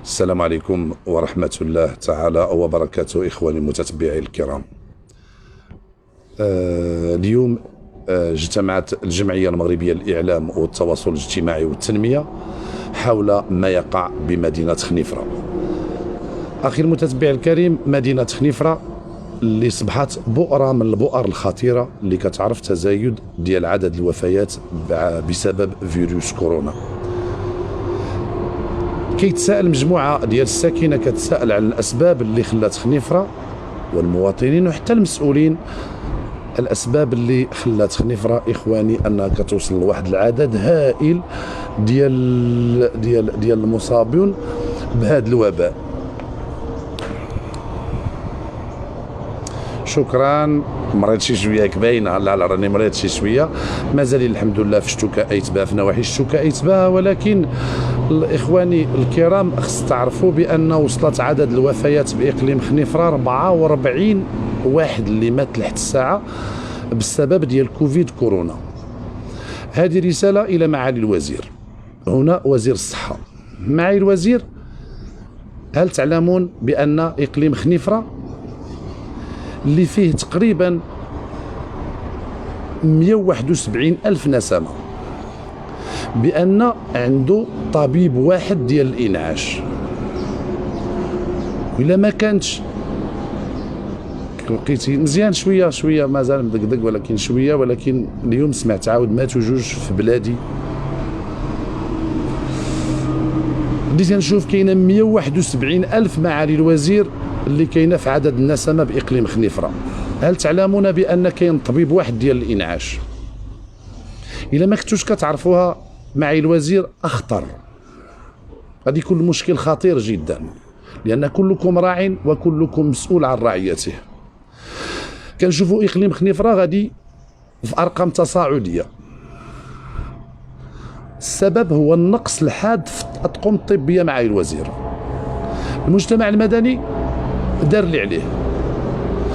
السلام عليكم ورحمة الله تعالى وبركاته. إخواني المتتبعين الكرام، اليوم اجتمعت الجمعية المغربية للإعلام والتواصل الاجتماعي والتنمية حول ما يقع بمدينة خنيفرة. أخي المتتبع الكريم، مدينة خنيفرة اللي صبحت بؤرة من البؤر الخطيرة اللي كتعرف تزايد ديال عدد الوفيات بسبب فيروس كورونا. كيتساءل مجموعة ديال الساكنة كتساءل على الأسباب اللي خلات خنيفرة والمواطنين وحتى المسؤولين، الأسباب اللي خلات خنيفرة إخواني أنها كتوصل لواحد العدد هائل ديال المصابين بهذا الوباء. شكرا. مريت شي شويه كباينه، لا راني مريت شي شويه، مازال الحمد لله في الشتوكاء بها، في نواحي الشتوكاء بها، ولكن اخواني الكرام خص تعرفوا بان وصلت عدد الوفيات باقليم خنيفره 44 واحد اللي مات لحد الساعه بالسبب ديال كوفيد كورونا. هذه رساله الى معالي الوزير، هنا وزير الصحه. معالي الوزير، هل تعلمون بان اقليم خنيفره اللي فيه تقريبا 171 ألف نسمة بأن عنده طبيب واحد ديال الإنعاش؟ وإلا ما كانتش لقيتي مزيان شوية مازال مدقدق، ولكن شوية. ولكن اليوم سمعت عاود ماتوا جوج في بلادي. بديت نشوف كاينه 171 ألف معالي الوزير اللي كاينه في عدد النسمه باقليم خنيفره. هل تعلمون بان كاين طبيب واحد ديال الانعاش؟ الا ما كنتوش كتعرفوها معالي الوزير، اخطر. غادي يكون المشكل خطير جدا، لان كلكم راع وكلكم مسؤول عن رعيته. كنشوفوا اقليم خنيفره غادي في ارقام تصاعديه. السبب هو النقص الحاد في الاطقم الطبيه. معالي الوزير، المجتمع المدني دار اللي عليه،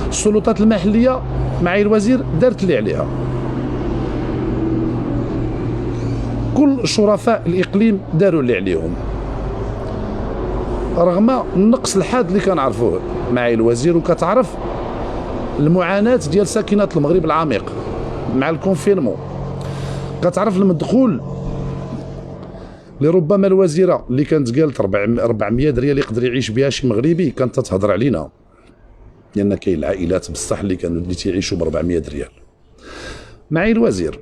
السلطات المحليه معالي الوزير دارت اللي عليها، كل شرفاء الاقليم داروا اللي عليهم، رغم النقص الحاد اللي كنعرفوه معالي الوزير. وكتعرف المعاناه ديال ساكنه المغرب العميق مع الكونفينمون، كتعرف المدخول لربما الوزيره اللي كانت قالت 400 ريال يقدر يعيش بها شي مغربي كانت تهضر علينا، لان كاين العائلات بصح اللي كانوا اللي تيعيشوا ب 400 ريال. معالي الوزير،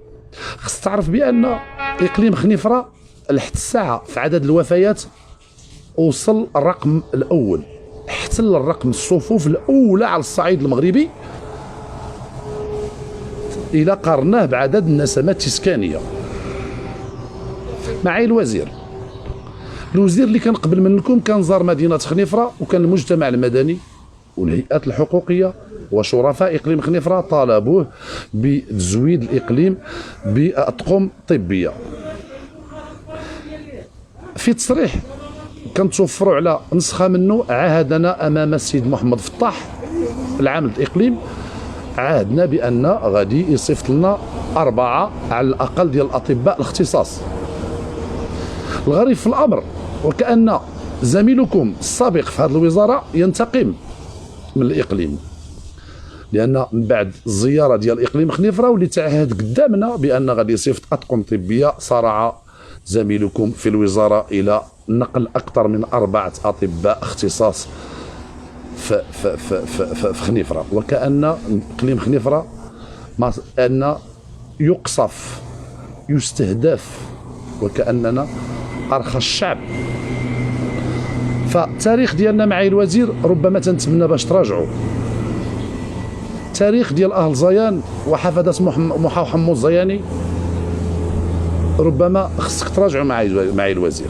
خص تعرف بان اقليم خنيفره لحد الساعه في عدد الوفيات وصل الرقم الاول، احتل الرقم الصفوف الاولى على الصعيد المغربي اذا قارناه بعدد النسمات السكانيه. معالي الوزير، الوزير اللي كان قبل منكم كان زار مدينه خنيفره، وكان المجتمع المدني والهيئات الحقوقيه وشرفاء اقليم خنيفره طالبوه بتزويد الاقليم باطقم طبيه. في تصريح كنتوفروا على نسخه منه، عاهدنا امام السيد محمد فطاح العامل الاقليم، عاهدنا بان غادي يصيفط لنا 4 على الاقل ديال الاطباء الاختصاص. الغريب في الامر وكأن زميلكم السابق في هذه الوزاره ينتقم من الاقليم، لان من بعد الزياره ديال اقليم خنيفره واللي تعهد قدامنا بان غادي يصيفط اطقم طبيه، صارع زميلكم في الوزاره الى نقل اكثر من 4 اطباء اختصاص في خنيفره. وكأن اقليم خنيفره ان يقصف يستهدف، وكأننا أرخى الشعب. فالتاريخ ديالنا معالي الوزير ربما تنتمنى باش تراجعوا. تاريخ ديال أهل زيان وحفدة محا حمو الزياني ربما خصك تراجعوا معالي الوزير.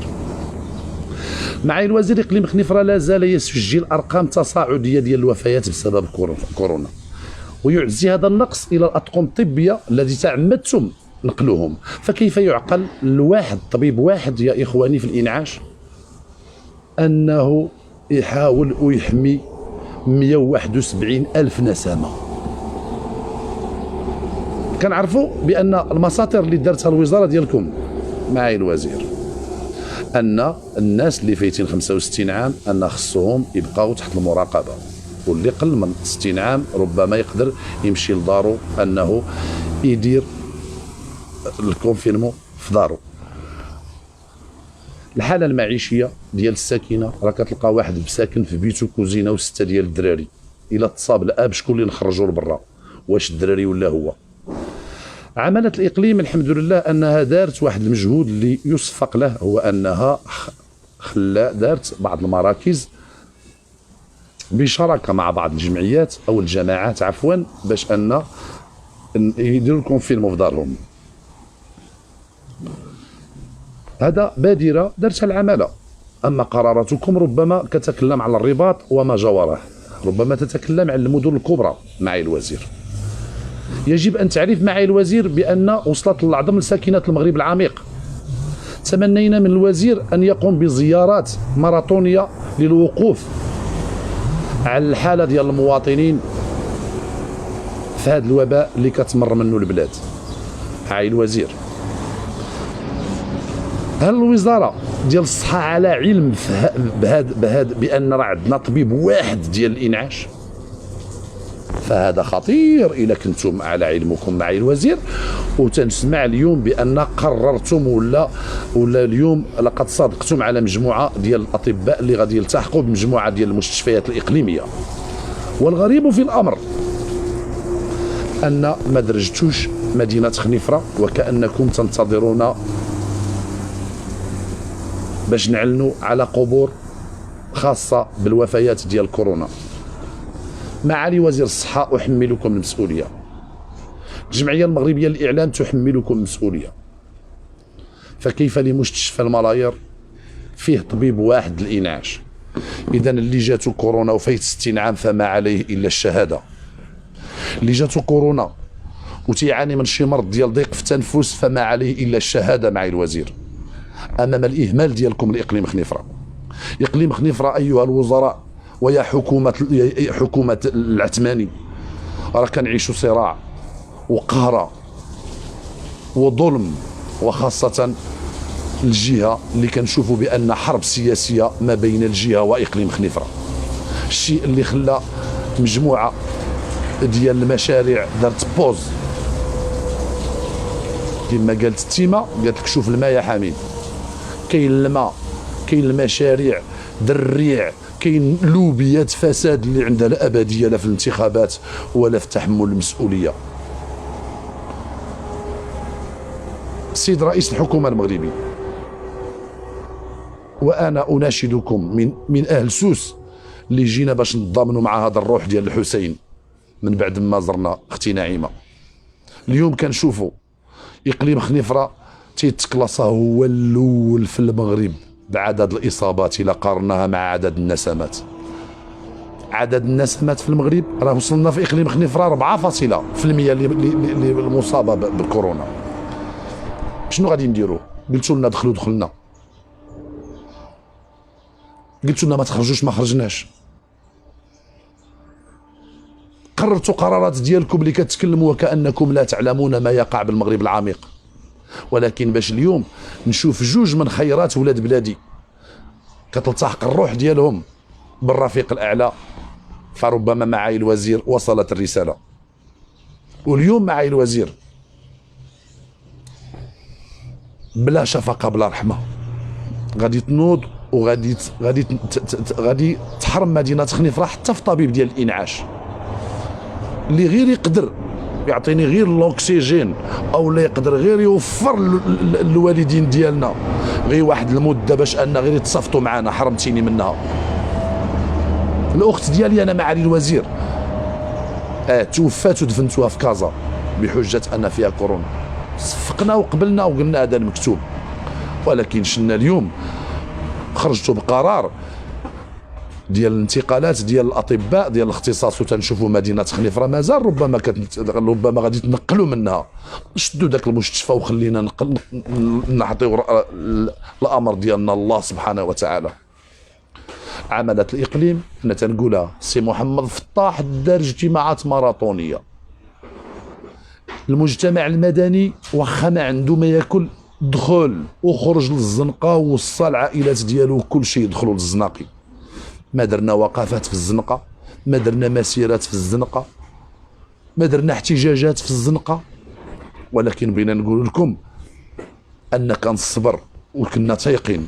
معالي الوزير، إقليم خنيفرة لا زال يسجل أرقام تصاعدية ديال الوفيات بسبب كورونا، ويعزي هذا النقص إلى الأطقم الطبية الذي تعمدتم نقلوهم. فكيف يعقل لواحد طبيب واحد يا إخواني في الإنعاش أنه يحاول ويحمي 171 ألف نسمة؟ كنعرفوا بأن المساطر اللي دارتها الوزارة ديالكم معالي الوزير ان الناس اللي فايتين 65 عام ان خصهم يبقاو تحت المراقبه، واللي قل من 60 عام ربما يقدر يمشي لدارو انه يدير الكونفينمون في دارو. الحاله المعيشيه ديال الساكنه راه كتلقى واحد مساكن في بيتو كوزينه وسته ديال الدراري، الا تصاب الاب شكون اللي نخرجوا لبرا؟ واش الدراري ولا هو؟ عملة الإقليم الحمد لله أنها دارت واحد المجهود اللي يصفق له، هو أنها دارت بعض المراكز بشراكة مع بعض الجمعيات أو الجماعات عفوا باش أن يديروا الكونفينمون في دارهم. هذا بادرة دارتها العمالة. أما قراراتكم ربما كتكلم على الرباط وما جاوره، ربما تتكلم عن المدن الكبرى. معالي الوزير، يجب أن تعرف معالي الوزير بأن وصلت العظم لساكنة المغرب العميق. تمنينا من الوزير أن يقوم بزيارات ماراثونية للوقوف على الحالة ديال المواطنين في هذا الوباء اللي كتمر منه البلاد. معالي الوزير، هل الوزارة ديال الصحة على علم بأن راه عندنا طبيب واحد ديال الإنعاش؟ فهذا خطير إلا كنتم على علمكم معالي الوزير. وتنسمع اليوم بأن قررتم ولا اليوم لقد صادقتم على مجموعة ديال الأطباء اللي غادي يلتحقوا بمجموعة ديال المستشفيات الإقليمية. والغريب في الأمر أن ما درجتوش مدينة خنيفرة، وكأنكم تنتظرون باش نعلنوا على قبور خاصة بالوفيات ديال كورونا. معالي وزير الصحة، أحملكم المسؤولية. الجمعية المغربية للإعلام تحملكم المسؤولية. فكيف لمستشفى الملاير فيه طبيب واحد للإنعاش؟ إذا اللي جاتو كورونا وفايت 60 عام فما عليه إلا الشهادة. اللي جاتو كورونا وتيعاني من شي مرض ديال ضيق في التنفس فما عليه إلا الشهادة. معالي الوزير، أمام الإهمال ديالكم لإقليم خنيفرة. إقليم خنيفرة أيها الوزراء ويا حكومة العثماني، راه كنعيشوا صراع وقهرة وظلم، وخاصة الجهة اللي كنشوفوا بأن حرب سياسية ما بين الجهة وإقليم خنيفرة. الشيء اللي خلى مجموعة ديال المشاريع دارت بوز. كما قالت تيما، قالت لك شوف الماء يا حميد، كاين الماء، كاين المشاريع الريع، كاين لوبيات فساد اللي عندها لا أبدية لا في الانتخابات ولا في تحمل المسؤولية. السيد رئيس الحكومة المغربي، وأنا أناشدكم من أهل سوس اللي جينا باش نتضامنوا مع هذا الروح ديال الحسين من بعد ما زرنا اختي نعيمة. اليوم كنشوفوا إقليم خنيفرة تيتكلاصا هو الأول في المغرب بعدد الإصابات إلا قارناها مع عدد النسمات. عدد النسمات في المغرب راه وصلنا في إقليم خنيفرة 4% اللي المصابة بالكورونا. شنو غادي نديروا؟ قلتوا لنا دخلنا، قلتوا لنا ما تخرجوش، ما خرجناش. قررتوا قرارات ديالكم اللي كتكلموا وكأنكم لا تعلمون ما يقع بالمغرب العميق. ولكن باش اليوم نشوف جوج من خيرات ولاد بلادي كتلتحق الروح ديالهم بالرفيق الأعلى، فربما معالي الوزير وصلت الرسالة. واليوم معالي الوزير بلا شفقة بلا رحمة غادي تنوض غادي تحرم مدينة خنيفرة حتى في طبيب ديال الإنعاش اللي غير يقدر يعطيني غير الاكسجين او لا يقدر غير يوفر الوالدين ديالنا غير واحد المده باش ان غير يتصافتوا معنا، حرمتيني منها. الاخت ديالي انا معالي الوزير توفات ودفنتوها في كازا بحجه ان فيها كورونا. صفقنا وقبلنا وقلنا هذا المكتوب، ولكن شنا اليوم خرجتوا بقرار ديال الانتقالات ديال الاطباء ديال الاختصاص، وتنشوفوا مدينه خنيفره مازال ربما غادي تنقلوا منها. شدوا ذاك المستشفى وخلينا نعطيو الامر ديالنا الله سبحانه وتعالى. عملت الاقليم حنا تنقولها سي محمد فطاح دار اجتماعات ماراثونيه. المجتمع المدني واخا ما عنده ما ياكل دخل وخرج للزنقه ووصى العائلات ديالو كل شيء يدخلوا للزناقي. ما درنا وقفات في الزنقه، ما درنا مسيرات في الزنقه، ما درنا احتجاجات في الزنقه، ولكن بغينا نقول لكم ان كان الصبر وكنا تايقين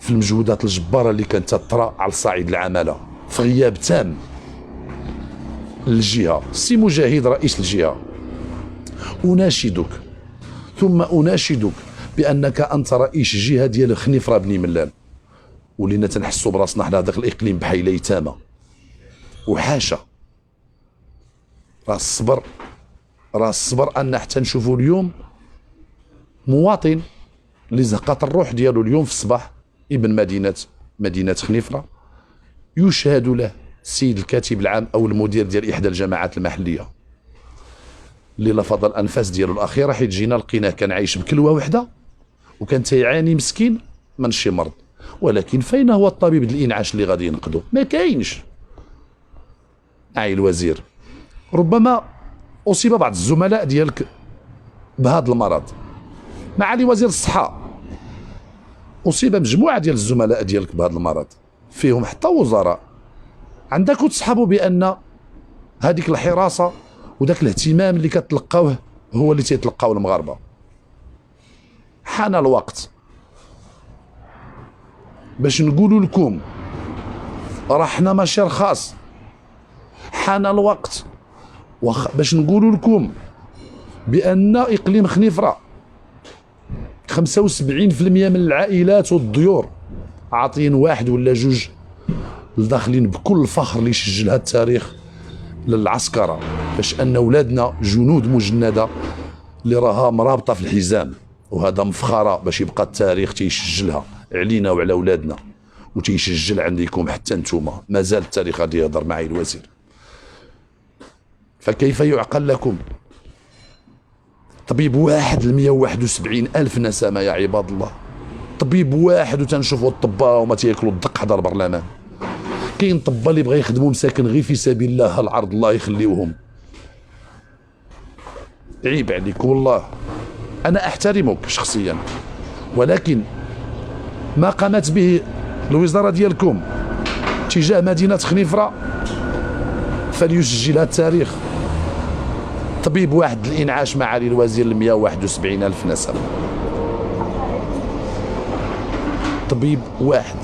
في المجهودات الجباره اللي كانت تطرا على صعيد العماله في غياب تام للجهه. السي مجاهد رئيس الجهه، اناشدك ثم اناشدك بانك انت رئيس الجهه ديال خنيفره بني ملال، ولينا تنحسوا براسنا حنا هذاك الاقليم بحال يتامى. وحاشا راه الصبر ان حتى نشوفوا اليوم مواطن اللي زهقت الروح ديالو اليوم في الصباح ابن مدينه خنيفره يشهد له السيد الكاتب العام او المدير ديال احدى الجماعات المحليه اللي لفظ الانفاس ديالو الاخيره، حيت جينا لقيناه كان عايش بكلوه وحده وكان تيعاني مسكين من شي مرض. ولكن فين هو الطبيب ديال الانعاش اللي غادي ينقذو؟ ما كاينش. معالي الوزير، ربما اصيب بعض الزملاء ديالك بهذا المرض. معالي وزير الصحه، اصيب مجموعه ديال الزملاء ديالك بهذا المرض، فيهم حتى وزراء. عندك تصحبوا بان هذيك الحراسه وذاك الاهتمام اللي كتلقاوه هو اللي تيتلقاو المغاربه. حان الوقت باش نقولوا لكم راه حنا ماشي رخاص. حان الوقت باش نقولوا لكم بان اقليم خنيفره 75% من العائلات والديور عاطين واحد ولا جوج داخلين بكل فخر اللي يسجلها التاريخ للعسكره، باش ان ولادنا جنود مجنده اللي راها مرابطه في الحزام، وهذا مفخره باش يبقى التاريخ تيسجلها علينا وعلى ولادنا وتيسجل عندكم حتى نتوما. مازال التاريخ غادي يهضر. معي الوزير، فكيف يعقل لكم طبيب واحد ل 171 ألف نسمة يا عباد الله؟ طبيب واحد وتنشوفوا الطباء وما تياكلوا الدق حدا البرلمان. كاين طباء اللي بغا يخدموا مساكن غير في سبيل الله العرض الله يخليوهم. عيب عليك والله. انا احترمك شخصيا، ولكن ما قامت به الوزاره ديالكم تجاه مدينه خنيفره فليسجلها التاريخ. طبيب واحد الانعاش معالي الوزير ل 171 ألف نسمة. طبيب واحد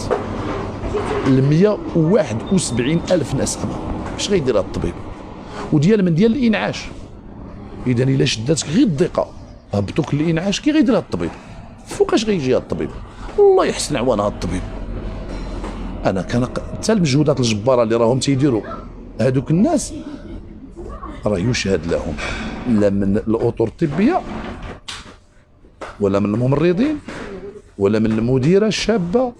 ل 171 ألف نسمة. اش غيدير هذا الطبيب؟ وديال من ديال الانعاش. اذا الا شداتك غير الضيقه هبطوك الانعاش، كي غيدير هذا الطبيب؟ فوقاش غيجي هذا الطبيب؟ الله يحسن عوان هذا الطبيب. انا حتى المجهودات الجباره اللي راهم تيديروا هذوك الناس راه يشهد لهم، لا من الاطر الطبيه ولا من الممرضين ولا من المديره الشابه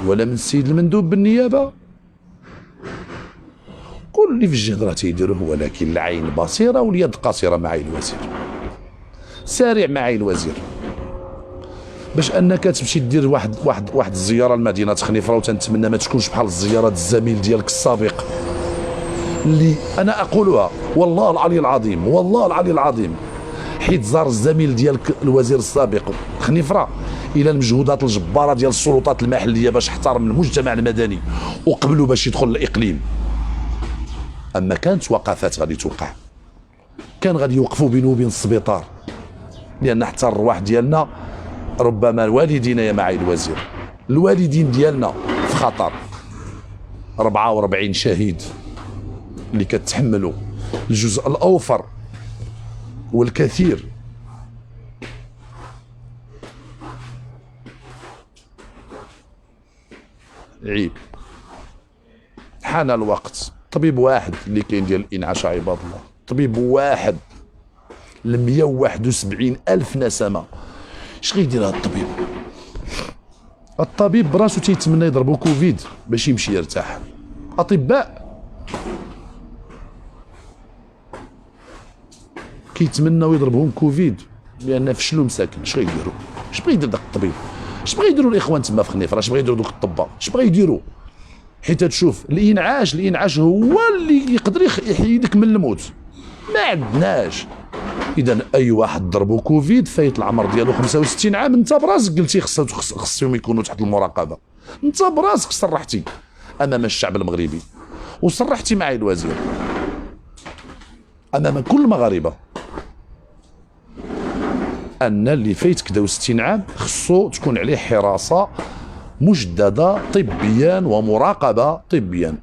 ولا من السيد المندوب بالنيابه. كل اللي في الجهد راه تيديروه، ولكن العين بصيره واليد قصيره. معي الوزير، سارع معي الوزير باش انك تمشي دير واحد الزياره لمدينه خنيفره، وتنتمنى ما تكونش بحال الزيارات الزميل ديالك السابق اللي انا اقولها والله العلي العظيم، والله العلي العظيم، حيت زار الزميل ديالك الوزير السابق خنيفره الى المجهودات الجباره ديال السلطات المحليه باش احترم المجتمع المدني وقبلوا باش يدخل الاقليم. اما كانت وقفات غادي توقع، كان غادي يوقفوا بينه وبين السبيطار، لان حتى الرواح ديالنا ربما الوالدين يا معالي الوزير، الوالدين ديالنا في خطر. 44 شهيد اللي كتحملوا الجزء الاوفر والكثير. عيب. حان الوقت. طبيب واحد اللي كاين ديال الانعاش عباد الله، طبيب واحد ل 171 ألف نسمة. اش غيدير هذا الطبيب؟ الطبيب براسو تيتمنى يضربو كوفيد باش يمشي يرتاح. اطباء كيتمناو يضربهم كوفيد لان فشلوا مساكن. اش غيديروا؟ اش بغا يدير داك الطبيب؟ اش بغا يديروا الاخوان تما في خنيفره؟ اش بغا يديروا دوك الطباء؟ اش بغا يديروا؟ حيت تشوف الانعاش هو اللي يقدر يحيدك من الموت. ما عندناش اذا اي واحد ضربو كوفيد فايت العمر ديالو 65 عام، انت براسك قلتي خصهم يكونوا تحت المراقبه، انت براسك صرحتي امام الشعب المغربي وصرحتي معي الوزير امام كل المغاربه ان اللي فايت كدا 60 عام خصو تكون عليه حراسه مجدده طبيا ومراقبه طبيا،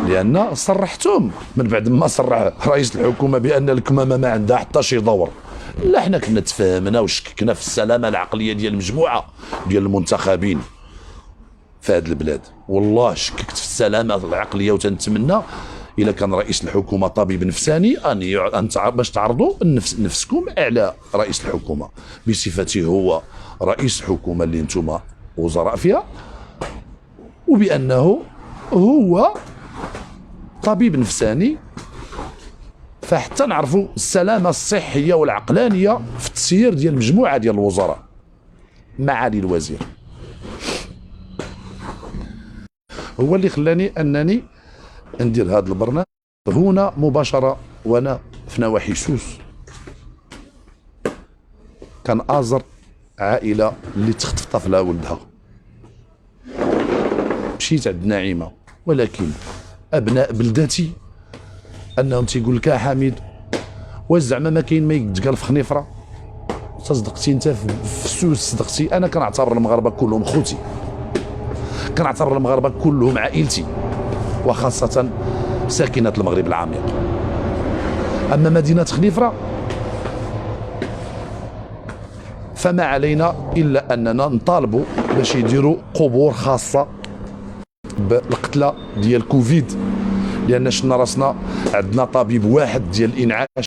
لان صرحتم من بعد ما صرح رئيس الحكومه بان الكمامه ما عندها حتى شي دور. لا حنا كنا تفاهمنا وشككنا في السلامه العقليه ديال مجموعه ديال المنتخبين في هذه البلاد، والله شككت في السلامه العقليه، وتنتمنى الا كان رئيس الحكومه طبيب نفساني ان باش تعرضوا نفسكم على رئيس الحكومه بصفته هو رئيس الحكومه اللي انتم وزراء فيها، وبانه هو طبيب نفساني، فحتى نعرفوا السلامه الصحيه والعقلانيه في التسيير ديال مجموعه ديال الوزراء. معالي الوزير هو اللي خلاني انني ندير هذا البرنامج هنا مباشره، وانا في نواحي سوس. كان ازر عائله اللي تخطف طفلها ولدها، مشيت عند نعيمه، ولكن ابناء بلدتي انهم تيقول لك حميد واش زعما ما كاين ما يتقال في خنيفره؟ صدقتي انت في سوس، صدقتي انا كنعتبر المغاربه كلهم خوتي، كنعتبر المغاربه كلهم عائلتي، وخاصه ساكنه المغرب العميق. اما مدينه خنيفره فما علينا الا اننا نطالبوا باش يديروا قبور خاصه بالقتلى ديال كوفيد، لان شفنا راسنا عندنا طبيب واحد ديال الانعاش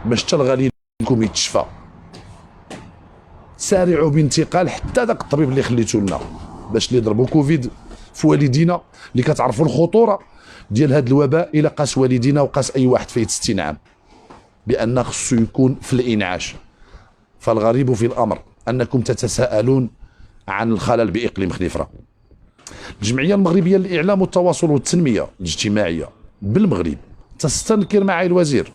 باش حتى الغالي لكم يتشفى. سارعوا بانتقال حتى ذاك الطبيب اللي خليتو لنا باش اللي ضربوا كوفيد في والدينا، اللي كتعرفوا الخطوره ديال هذا الوباء الى قاس والدينا وقاس اي واحد فايت 60 عام، بان خصو يكون في الانعاش. فالغريب في الامر انكم تتساءلون عن الخلل باقليم خنيفره. الجمعيه المغربيه للاعلام والتواصل والتنميه الاجتماعيه بالمغرب تستنكر معالي الوزير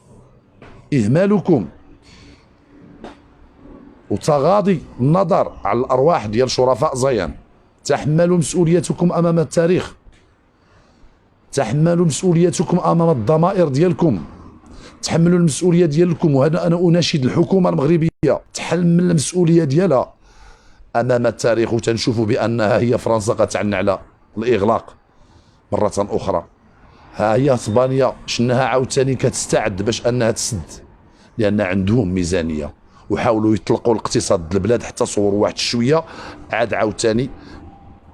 اهمالكم وتغاضي النظر على الارواح ديال شرفاء زيان. تحملوا مسؤوليتكم امام التاريخ، تحملوا مسؤوليتكم امام الضمائر ديالكم، تحملوا المسؤوليه ديالكم. وهذا انا اناشد الحكومه المغربيه تحمل المسؤوليه ديالها امام التاريخ، وتنشوفوا بانها هي فرنسا قتعلن على الاغلاق مره اخرى. ها هي اسبانيا شناها عاوتاني كتستعد باش انها تسد، لان عندهم ميزانيه وحاولوا يطلقوا الاقتصاد ديال البلاد حتى صوروا واحد شويه، عاد عاوتاني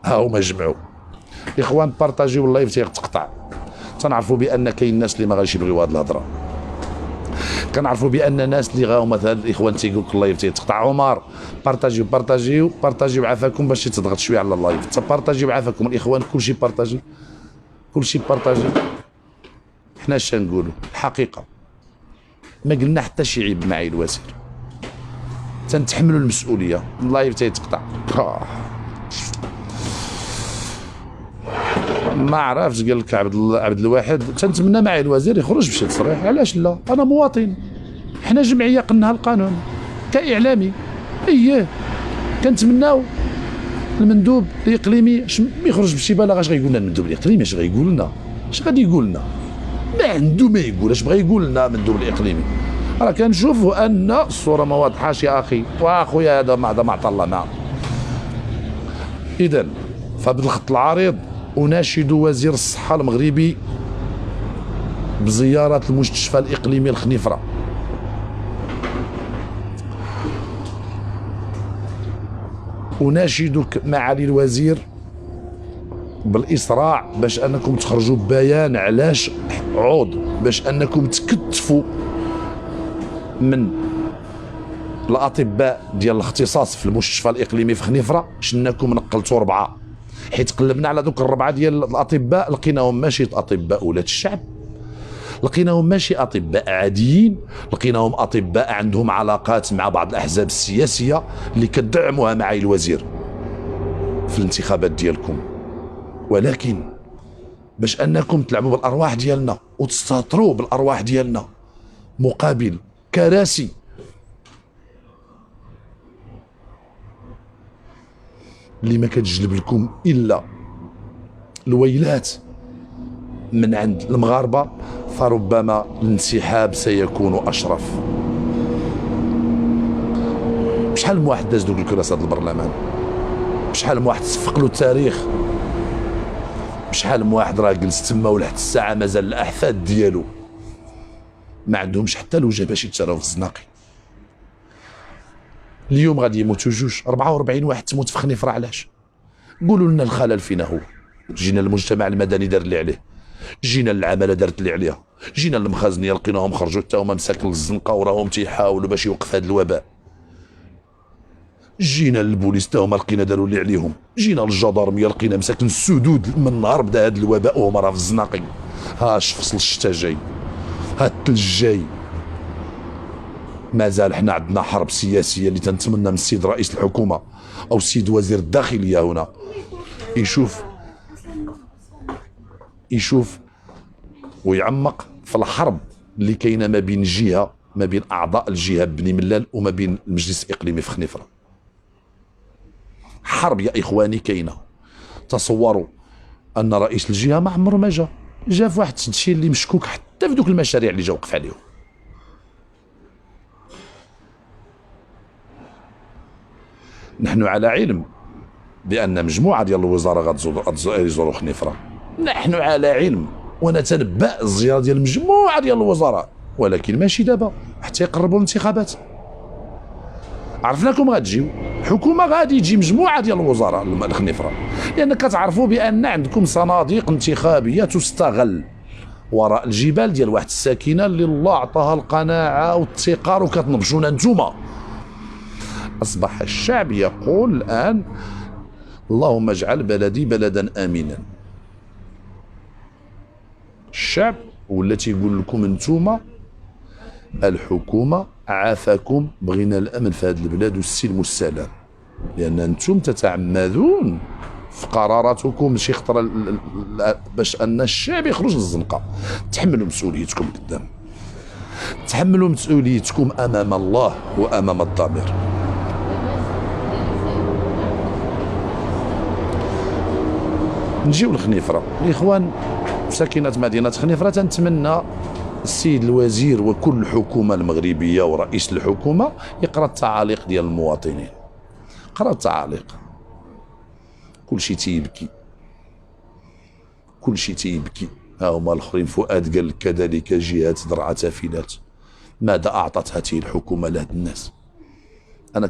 ها هما جمعوا. اخوان بارطاجيو اللايف تيتقطع، تنعرفوا بان كاين ناس اللي ما غاديش يبغيو هذه الهضره، كنعرفوا بان ناس اللي غاو مثلا الاخوان تيقول لك اللايف تيتقطع. عمر بارطاجيو بارطاجيو بارطاجيو بعافاكم باش تضغط شويه على اللايف، حتى بارطاجيو بعافاكم الاخوان، كلشي بارطاجي كلشي بارطاجي. حنا اش نقولوا الحقيقه، ما قلنا حتى شي عيب معي الوزير، تنتحملوا المسؤوليه. اللايف تيتقطع ما عرفتش. قال لك عبد الواحد تنتمنى معي الوزير يخرج بشي تصريح. علاش لا؟ انا مواطن، حنا جمعيه قلناها القانون كاعلامي، اييه كنتمناو المندوب الاقليمي يخرج بشي بلاغ. اش غيقول لنا المندوب الاقليمي؟ اش غيقول لنا؟ اش غادي يقول لنا؟ ما عنده ما يقول. اش بغى يقول لنا المندوب الاقليمي؟ راه كنشوفوا ان الصوره ما واضحاش يا اخي واخويا، هذا ما عطى الله معه. اذا فبالخط العريض اناشد وزير الصحه المغربي بزياره المستشفى الاقليمي الخنيفره، اناشدك معالي الوزير بالاسراع باش انكم تخرجوا ببيان علاش عوض باش انكم تكتفوا من الاطباء ديال الاختصاص في المستشفى الاقليمي في خنيفره. شناكم نقلتوا 4، حيت قلبنا على دوك ال4 ديال الاطباء لقيناهم ماشي اطباء ولاد الشعب، لقيناهم ماشي اطباء عاديين، لقيناهم اطباء عندهم علاقات مع بعض الاحزاب السياسيه اللي كتدعموها معالي الوزير في الانتخابات ديالكم. ولكن باش انكم تلعبوا بالارواح ديالنا وتستهتروا بالارواح ديالنا مقابل كراسي اللي ما كتجلب لكم الا الويلات من عند المغاربه، فربما الانسحاب سيكون اشرف. بشحال من واحد داز دوك الكراسات البرلمان، بشحال من واحد صفق له التاريخ، بشحال من واحد راه جلس تما ولحد الساعه مازال الاحفاد ديالو ما عندهمش حتى الوجه باش يتسراو في الزناقي. اليوم غادي يموتوا جوج، 44 واحد تموت في خنيفره. علاش؟ قولوا لنا الخلل فينا هو. جينا للمجتمع المدني دار اللي عليه، جينا للعماله دارت اللي عليها، جينا للمخازنيه لقيناهم خرجوا حتى هما مساكن الزنقه وراهم تيحاولوا باش يوقف هذا الوباء، جينا للبوليس حتى هما لقينا داروا اللي عليهم، جينا للجدارميه لقينا مساكن السدود من نهار بدا هذا الوباء وهما راه في الزناقي. هاش فصل الشتاء جاي، ها الثلج جاي، مازال حنا عندنا حرب سياسيه اللي تنتمنى من السيد رئيس الحكومه او السيد وزير الداخليه هنا يشوف ويعمق في الحرب اللي كاينه ما بين جهه، ما بين اعضاء الجهه بني ملال وما بين المجلس الاقليمي في خنيفره. حرب يا اخواني كاينه. تصوروا ان رئيس الجهه ما عمره ما جا في واحد الشيء اللي مشكوك حتى في دوك المشاريع اللي جا وقف عليهم. نحن على علم بان مجموعه ديال الوزراء غتزوروا خنيفره، نحن على علم ونتنبأ الزياره ديال مجموعه ديال الوزراء، ولكن ماشي دابا حتى يقربوا الانتخابات. عرفناكم غتجيو حكومه، غادي تجي مجموعه ديال الوزراء لخنيفره، لان كتعرفوا بان عندكم صناديق انتخابيه تستغل وراء الجبال ديال واحد الساكنه اللي الله عطاها القناعه والثقار وكتنبشونا نتوما. اصبح الشعب يقول الان اللهم اجعل بلدي بلدا امنا. الشعب ولا تيقول لكم انتوما الحكومه عافاكم، بغينا الامن في هذه البلاد والسلم والسلام، لان انتم تتعمدون في قراراتكم شي خطره باش ان الشعب يخرج للزنقه. تحملوا مسؤوليتكم قدام، تحملوا مسؤوليتكم امام الله وامام الضمير. نجيو لخنيفره الاخوان ساكنه مدينه خنيفره. تنتمنى السيد الوزير وكل الحكومه المغربيه ورئيس الحكومه يقرا التعاليق ديال المواطنين. قرا التعاليق، كل شيء تيبكي، كل شيء تيبكي. ها هما الاخرين. فؤاد قال كذلك جهات درعا تافلات. ماذا اعطت هذه الحكومه لهاد الناس؟ انا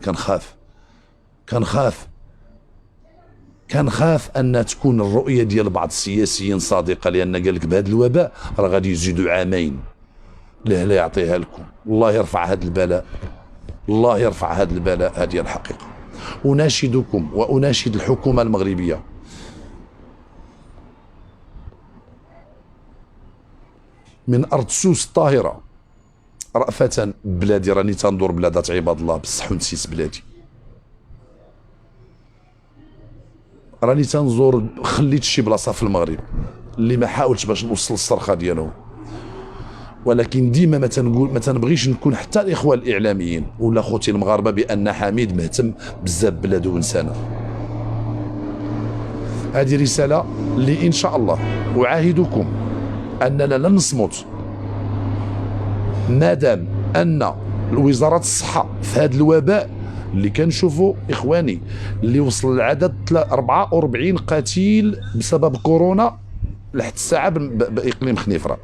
كنخاف ان تكون الرؤيه ديال بعض السياسيين صادقه، لان قال لك بهذا الوباء راه غادي يزيدوا عامين. لا يعطيها لكم، الله يرفع هذا البلاء، الله يرفع هذا البلاء. هذه الحقيقه. اناشدكم واناشد الحكومه المغربيه من ارض سوس الطاهره، رأفة بلادي راني تندور بلادات عباد الله بصح ونسيت بلادي، راني تنزور خليت شي بلاصه في المغرب اللي ما حاولتش باش نوصل الصرخه ديالهم، ولكن ديما ما تنبغيش نكون حتى الاخوه الاعلاميين ولا خوتي المغاربه بان حميد مهتم بزاف بلاده وانسانه. هذه رساله اللي ان شاء الله اعاهدكم اننا لن نصمت مادام ان وزاره الصحه في هذا الوباء اللي كنشوفوا اخواني اللي وصل العدد 44 قتيل بسبب كورونا لحد الساعه باقليم خنيفره،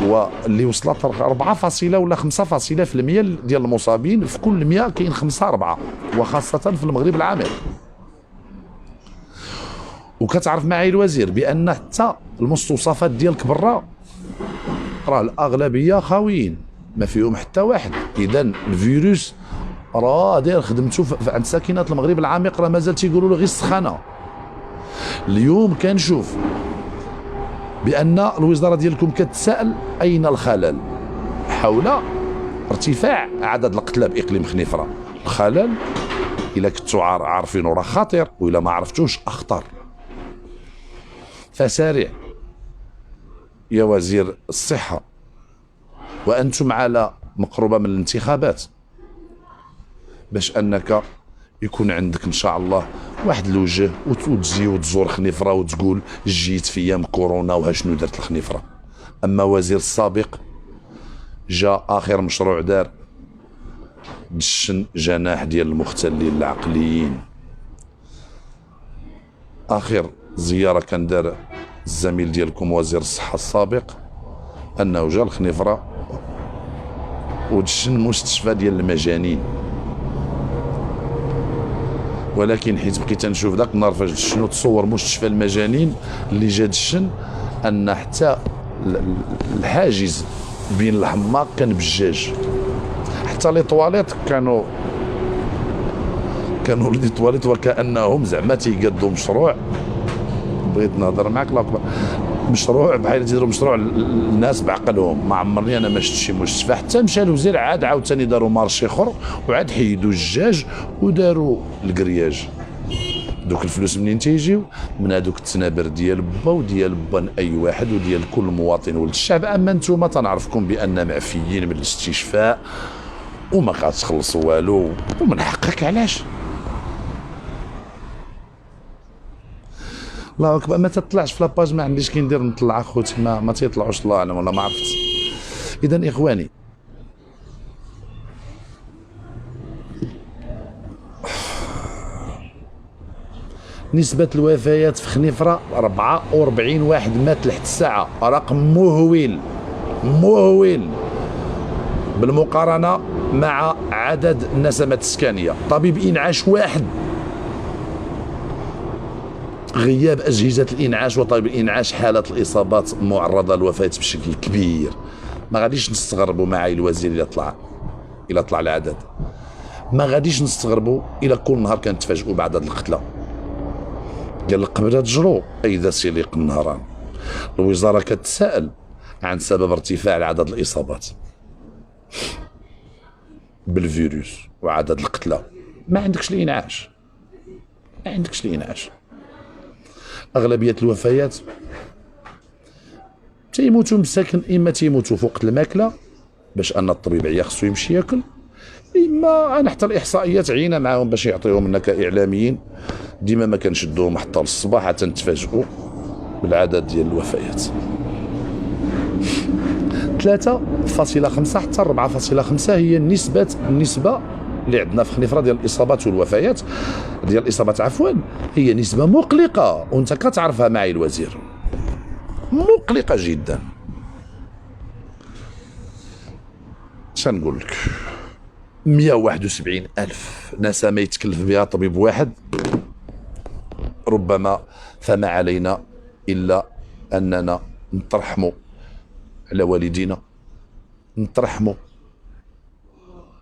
واللي وصلت 4 ولا 5% ديال المصابين في كل 100 كاين 4 وخاصه في المغرب العامر. وكتعرف معي الوزير بان حتى المستوصفات ديالك برا راه الاغلبيه خاويين ما فيهم حتى واحد. اذا الفيروس راه داير خدمته عند ساكنه المغرب العميق، راه مازال تيقولوا له غير السخانه. اليوم كنشوف بان الوزاره ديالكم كتسائل اين الخلل حول ارتفاع عدد القتلى باقليم خنيفره. الخلل الا كنتوا عارفينه راه خطير، والا ما عرفتوش اخطر. فسارع يا وزير الصحة، وأنتم على مقربة من الانتخابات، باش أنك يكون عندك إن شاء الله واحد الوجه وتجي وتزور خنيفرة وتقول جيت في أيام كورونا وها شنو درت الخنيفرة. أما وزير السابق جا آخر مشروع دار دشن جناح ديال المختلين العقليين. آخر زيارة كان دار الزميل ديالكم وزير الصحة السابق أنه جا الخنيفرة ودشن مستشفى ديال المجانين، ولكن حيت بقيت نشوف ذاك النهار فاش دشن تصور مستشفى المجانين اللي جا دشن أن حتى الحاجز بين الحماق كان بجاج، حتى لي طواليت كانوا لي طواليت وكأنهم زعما تيقادوا مشروع. بغيت نهضر معاك مشروع بحال تيديروا مشروع الناس بعقلهم. ما عمرني انا ما شفت شي مستشفى، حتى مشى الوزير عاد عاوتاني داروا مارشي اخر وعاد حيدوا الجاج وداروا الكرياج. دوك الفلوس منين تيجيو؟ من هذوك التنابر ديال با وديال بان اي واحد وديال كل مواطن ولد الشعب. اما نتوما تنعرفكم بان معفيين من الاستشفاء وما كتخلصوا والو، ومن حقك علاش؟ الله اكبر. ما تطلعش في لاباج، ما عنديش كي ندير نطلع اخوتي ما تيطلعوش، الله اعلم ولا ما عرفت. اذا اخواني نسبة الوفيات في خنيفرة 44 واحد مات لحد الساعة، رقم مهول بالمقارنة مع عدد النسمات السكانية. طبيب إنعاش واحد، غياب أجهزة الإنعاش وطبيب الإنعاش، حالة الإصابات معرضة للوفاة بشكل كبير. ما غاديش نستغربوا معاي الوزير إلى طلع العدد، ما غاديش نستغربوا إلى كل نهار كنتفاجئوا بعدد القتلى. قال لك قبل تجرو أيضا سيليق النهران. الوزارة كتساءل عن سبب ارتفاع عدد الإصابات بالفيروس وعدد القتلى. ما عندكش الإنعاش، أغلبية الوفيات تيموتوا مساكن، إما تيموتوا فوق الماكلة باش أن الطبيب عيا خصو يمشي ياكل، إما أنا حتى الإحصائيات عينا معاهم باش يعطيهم لنا كإعلاميين، ديما ما كنشدوهم حتى للصباح حتى نتفاجئوا بالعدد ديال الوفيات. 3.5 حتى 4.5 هي النسبة اللي عندنا في خنيفرة ديال الإصابات والوفيات ديال الإصابات عفوا. هي نسبة مقلقة وانت كتعرفها معي الوزير، مقلقة جدا. شنقول لك 171 ألف نسمة يتكلف بها طبيب واحد، ربما فما علينا إلا أننا نترحموا على والدينا، نترحموا.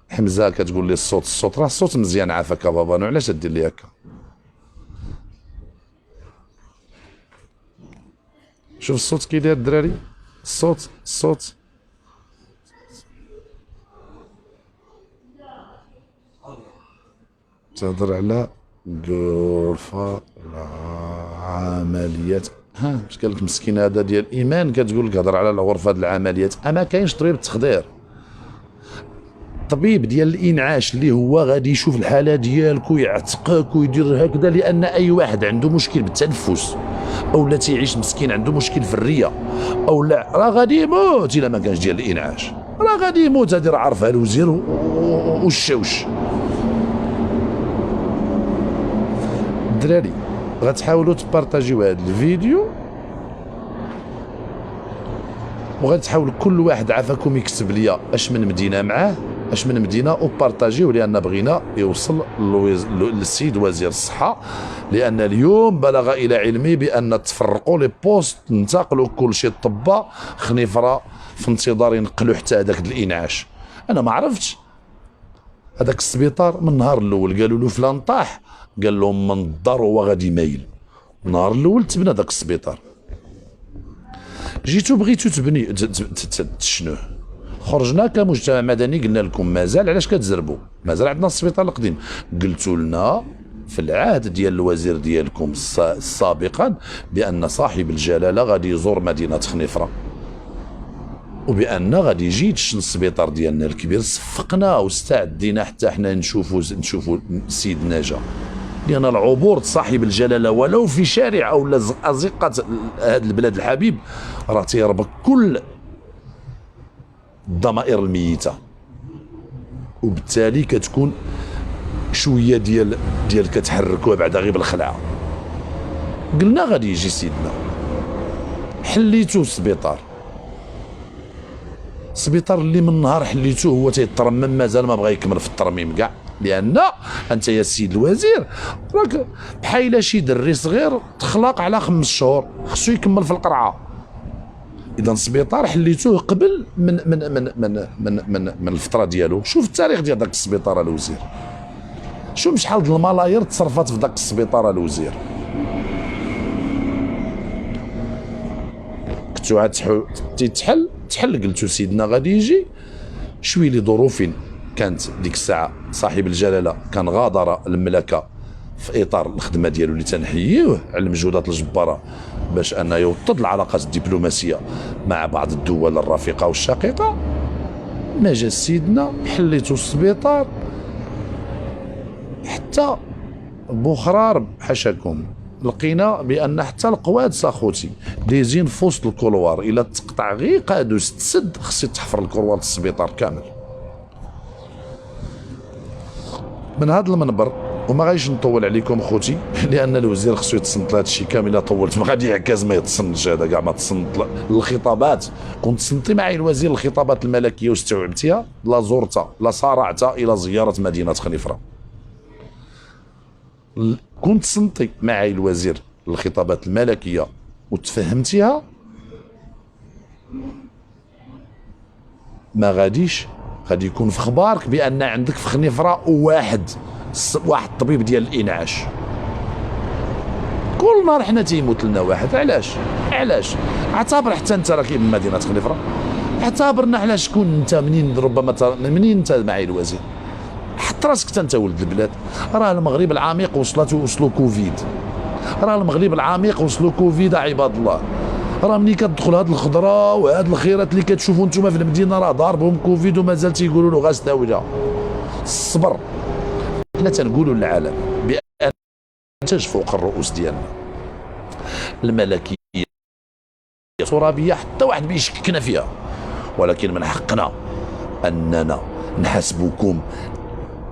حمزة كتقول لي الصوت راه الصوت مزيان عافاك يا بابا، علاش دير لي هكا؟ شوف الصوت كي داير الدراري، الصوت تهضر على غرفة العمليات. باش قال لك مسكين هذا ديال الايمان كتقول لك هضر على الغرفة ديال العمليات. اما كاينش طبيب التخدير، طبيب ديال الانعاش اللي هو غادي يشوف الحاله ديالك ويعتقك ويدير هكذا، لان اي واحد عنده مشكل بالتنفس او لا تيعيش مسكين عنده مشكل في الريه او لا راه غادي يموت الا ما كانش ديال الانعاش، راه غادي يموت. هذه راه عارفها الوزير والشوش. الدراري غتحاولوا تبارطاجيو هذا الفيديو وغتحاولوا كل واحد عافاكم يكتب لي اش من مدينه معاه، اش من مدينه، وبارطاجيو، لان بغينا يوصل للسيد وزير الصحه. لان اليوم بلغ الى علمي بان تفرقوا لي بوست، انتقلوا كل شيء الطباء خنيفره في انتظار ينقلوا حتى هذاك الانعاش. انا ما عرفتش هذاك السبيطار من النهار الاول قالوا له فلان طاح، قال لهم من الدار هو غادي مايل. النهار الاول تبنى ذاك السبيطار، جيتو بغيتو تشنوه، خرجنا كمجتمع مدني قلنا لكم مازال علاش كتزربوا، مازال عندنا السبيطار القديم. قلتوا لنا في العهد ديال الوزير ديالكم سابقا بان صاحب الجلاله غادي يزور مدينه خنيفره. وبان غادي يجي يدشن السبيطار ديالنا الكبير. صفقنا واستعدينا حتى حنا نشوفوا السيد نجا، لان العبور صاحب الجلاله ولو في شارع او ازقه هذا البلاد الحبيب راه تيربك كل الضمائر الميته، وبالتالي كتكون شويه ديال كتحركوها بعدا غير بالخلعه. قلنا غادي يجي سيدنا، حليتو السبيطار اللي من نهار حليتوه هو تيترمم، مازال ما بغى يكمل في الترميم كاع، لان انت يا سيد الوزير راك بحال شي دري صغير تخلق على 5 شهور خصو يكمل في القرعه. اذا السبيطار حليتوه قبل من الفتره ديالو. شوف التاريخ ديال داك السبيطار الوزير، شوف شحال د الملايير تصرفات في داك السبيطار الوزير. كنتو عاد تحل قلتو سيدنا غادي يجي شوي لظروف كانت ديك الساعه صاحب الجلاله كان غادر المملكه في اطار الخدمه ديالو اللي تنحييه على المجهودات الجباره باش انه يوطد العلاقات الدبلوماسيه مع بعض الدول الرفيقه والشقيقه. ما جا سيدنا حليتو السبيطار حتى بوخرار حاشاكم لقينا بان حتى القوادس اخوتي دايزين في وسط الكولوار، الا تقطع غير قادوس تسد خص تحفر الكولوار السبيطار كامل. من هذا المنبر وما غاديش نطول عليكم خوتي، لان الوزير خصو يتصنت لهذا الشيء كامل. الا طولت ما غادي يعكاز ما يتصنتش، هذا كاع ما تصنت الخطابات. كنت تصنتي معي الوزير الخطابات الملكيه واستوعبتيها، لا زرت لا صارعت الى زياره مدينه خنيفره. كنت تصنتي معي الوزير الخطابات الملكيه وتفهمتيها، ما غادي يكون في خبارك بان عندك في خنيفره واحد الطبيب ديال الانعاش. كل نهار حنا تيموت لنا واحد. علاش اعتبر حتى انت راكي ابن مدينه خنيفره، اعتبرنا على شكون انت، منين انت معي الوزير، حط راسك حتى انت ولد البلاد. راه المغرب العميق وصلوا كوفيد، راه المغرب العميق وصلوا كوفيد عباد الله. راه ملي كتدخل هاد الخضره وهاد الخيرات اللي كتشوفوا نتوما في المدينه راه ضاربهم كوفيد ومازال تيقولوا له غاز داوله. الصبر. حنا تنقولوا للعالم بان تاج فوق الرؤوس ديالنا الملكيه الترابيه حتى واحد ما يشككنا فيها، ولكن من حقنا اننا نحاسبوكم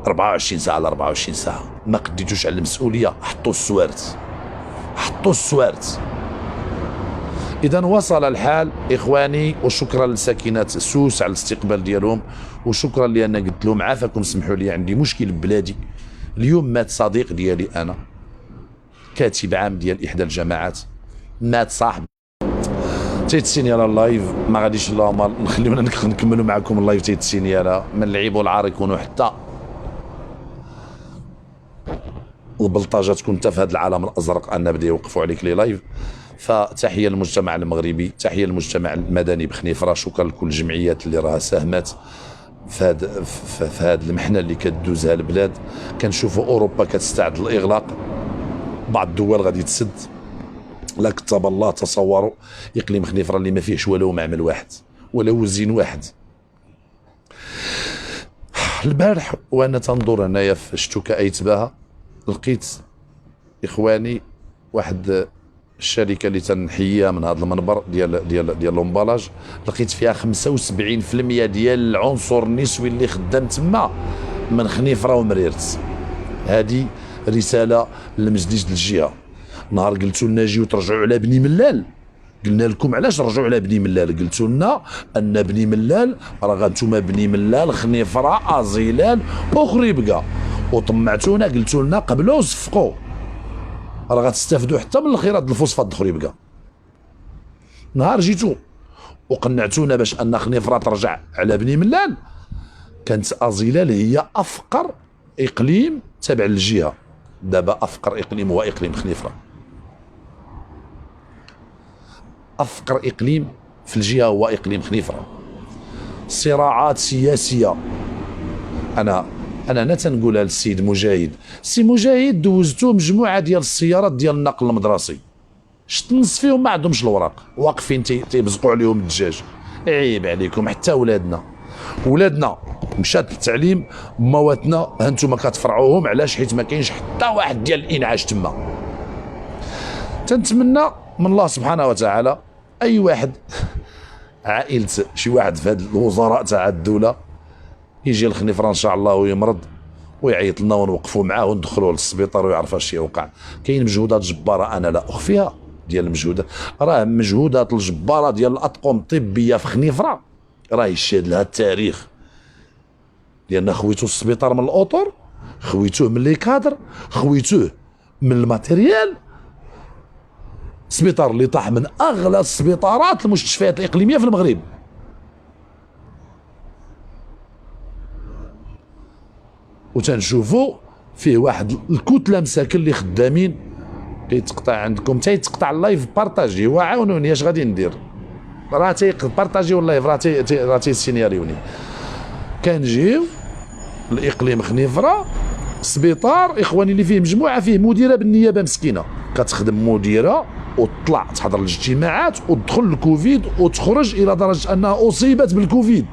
24 ساعه على 24 ساعه. ما قديتوش على المسؤوليه، حطوا السوارت. اذا وصل الحال اخواني، وشكرا لساكنات سوس على الاستقبال ديالهم، وشكرا لان قلت لهم عافاكم سمحوا لي عندي مشكل ببلادي. اليوم مات صديق ديالي انا، كاتب عام ديال احدى الجامعات، مات صاحب. تيتسيني على اللايف ما غاديش اللهم نخليونا نكملوا معكم اللايف. تيتسيني على من اللعيب والعار يكونوا حتى البلطاجه تكون حتى في هذا العالم الازرق ان بدا يوقفوا عليك لي لايف. فتحيه للمجتمع المغربي، تحيه للمجتمع المدني بخنيفره، شكرا لكل الجمعيات اللي راها ساهمات في هذه المحنه اللي كدوزها البلاد. كنشوفوا اوروبا كتستعد للاغلاق، بعض الدول غادي تسد. لا كتب الله تصوروا اقليم خنيفره اللي ما فيهش ولو معمل واحد ولا وزين واحد. البارح وانا تنظر هنايا في شتوكا ايتباها لقيت اخواني واحد الشركه اللي تنحييها من هذا المنبر ديال لومبالاج، لقيت فيها 75% ديال العنصر النسوي اللي خدام تما من خنيفره ومريرت. هذه رساله لمجلس الجهه. نهار قلتوا لنا جيو ترجعوا على بني ملال، قلنا لكم علاش رجعوا على بني ملال؟ قلتوا لنا ان بني ملال راه انتم بني ملال خنيفره ازيلال وخريبكا، وطمعتونا قلتوا لنا قبلوا صفقوا راه غتستافدوا حتى من الخيرات الفوسفات خريبكا. نهار جيتوا وقنعتونا باش ان خنيفره ترجع على بني ملال، كانت ازيلال هي افقر اقليم تابع للجهه. دابا افقر اقليم هو اقليم خنيفره، افقر اقليم في الجهه هو اقليم خنيفره. صراعات سياسيه. انا تنقولها للسيد مجاهد، سي مجاهد دوزتو مجموعه ديال السيارات ديال النقل المدرسي، شت نص فيهم ما عندهمش الوراق، واقفين تيبزقوا عليهم الدجاج. عيب عليكم. حتى ولادنا مشات للتعليم، مواتنا ها انتم كتفرعوهم. علاش؟ حيت ما كاينش حتى واحد ديال الانعاش تما. تنتمنى من الله سبحانه وتعالى اي واحد عائلة شي واحد في هاد الوزراء تاع الدولة يجي لخنيفرة ان شاء الله ويمرض ويعيط لنا ونوقفوا معاه وندخلوه للسبيطار ويعرف اش يوقع. كاين مجهودات جبارة انا لا اخفيها ديال المجهودات، راه مجهودات الجبارة ديال الاطقم الطبية في خنيفرة راه يشهد لها التاريخ. لان خويتو السبيطار من الاطر، خويتوه من لي كادر، خويتوه من الماتيريال. سبيطار اللي طاح من اغلى السبيطارات المستشفيات الاقليميه في المغرب. وتنشوفوا فيه واحد الكتله مساكن اللي خدامين. كيتقطع عندكم حتى يتقطع اللايف بارطاجي وعاونوني اش غادي ندير. راه تيبارطاجيو اللايف، راه تيسينياريوني. كنجيو الاقليم خنيفره سبيطار اخواني اللي فيه مجموعه، فيه مديره بالنيابه مسكينه كتخدم مديره وتطلع تحضر الاجتماعات وتدخل الكوفيد وتخرج الى درجه انها اصيبت بالكوفيد.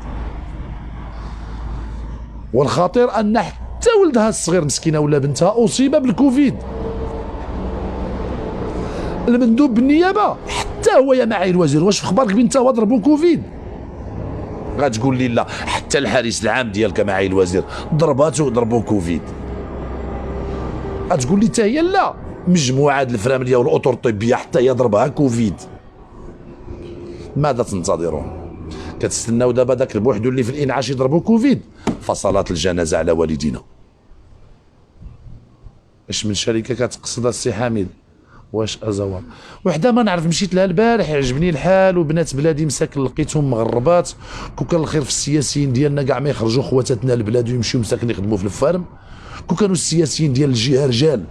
والخطير ان حتى ولدها الصغير مسكينه ولا بنتها اصيب بالكوفيد. المندوب بالنيابه حتى هو يا معالي الوزير، واش في خبارك بنتها هو ضربوا كوفيد؟ غتقول لي لا، حتى الحارس العام ديالك معالي الوزير ضربوا كوفيد. غتقول لي حتى هي لا، مجموعه الفرامليه والاطر الطبيه حتى هي ضربها كوفيد. ماذا تنتظرون؟ كتستناو دابا داك بوحدو اللي في الانعاش يضربوا كوفيد؟ فصلات الجنازه على والدينا. اش من شركه كتقصدها السي حميد؟ واش ازوار وحده ما نعرف، مشيت لها البارح عجبني الحال، وبنات بلادي مساكن لقيتهم مغربات. كون كان الخير في السياسيين ديالنا كاع ما يخرجوا خواتاتنا البلاد ويمشيو مساكن يخدموا في الفارم. كون كانوا السياسيين ديال الجهه رجال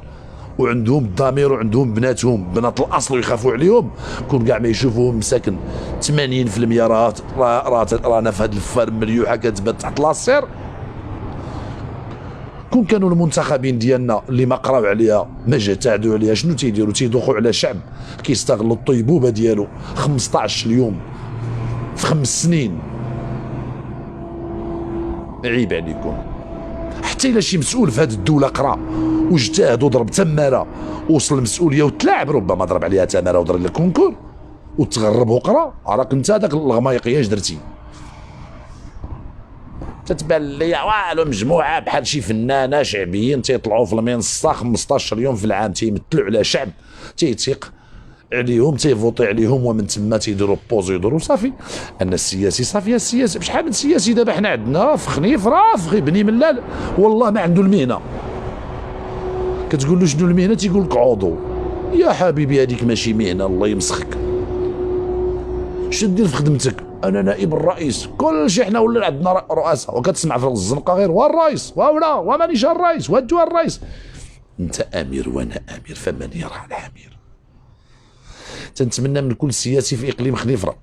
وعندهم الضمير وعندهم بناتهم بنات الاصل ويخافوا عليهم، كون كاع ما يشوفوهم مساكن 80% رانا في هذا الفارم مريوحه كتبات تحت لاصير. كون كانوا المنتخبين ديالنا اللي ما قراو عليها ما اجتهدوا عليها، شنو تيديروا؟ تيدوخوا على شعب كيستغلوا الطيبوبه ديالو 15 يوم في 5 سنين. عيب عليكم. حتى الا شي مسؤول في هذه الدوله قرا واجتهد وضرب تماره وصل المسؤوليه وتلاعب، ربما ضرب عليها تماره وضرب لها كونكور وتغرب وقرا، راك انت هذاك الغمايقيه اش درتي؟ تتبان لي والو مجموعه بحال شي فنانه شعبيين تيطلعوا في المنصه 15 يوم في العام تيمثلوا على شعب تيثيق عليهم تيفوتي عليهم، ومن تما تيديروا بوز يديروا صافي. ان السياسي صافي، السياسي بشحال من سياسي دابا حنا عندنا في خنيفره في بني ملال والله ما عنده المهنه. كتقول له شنو المهنه؟ تيقول لك عضو. يا حبيبي هذيك ماشي مهنه، الله يمسخك. شنو دير في خدمتك؟ انا نائب الرئيس. كلشي حنا ولا عندنا رؤساء، وكتسمع في الزنقه غير والرئيس ولا ومانيش الرئيس وانتو الرئيس. انت امير وانا امير، فمن يرى الامير. تنتمنى من كل سياسي في اقليم خنيفره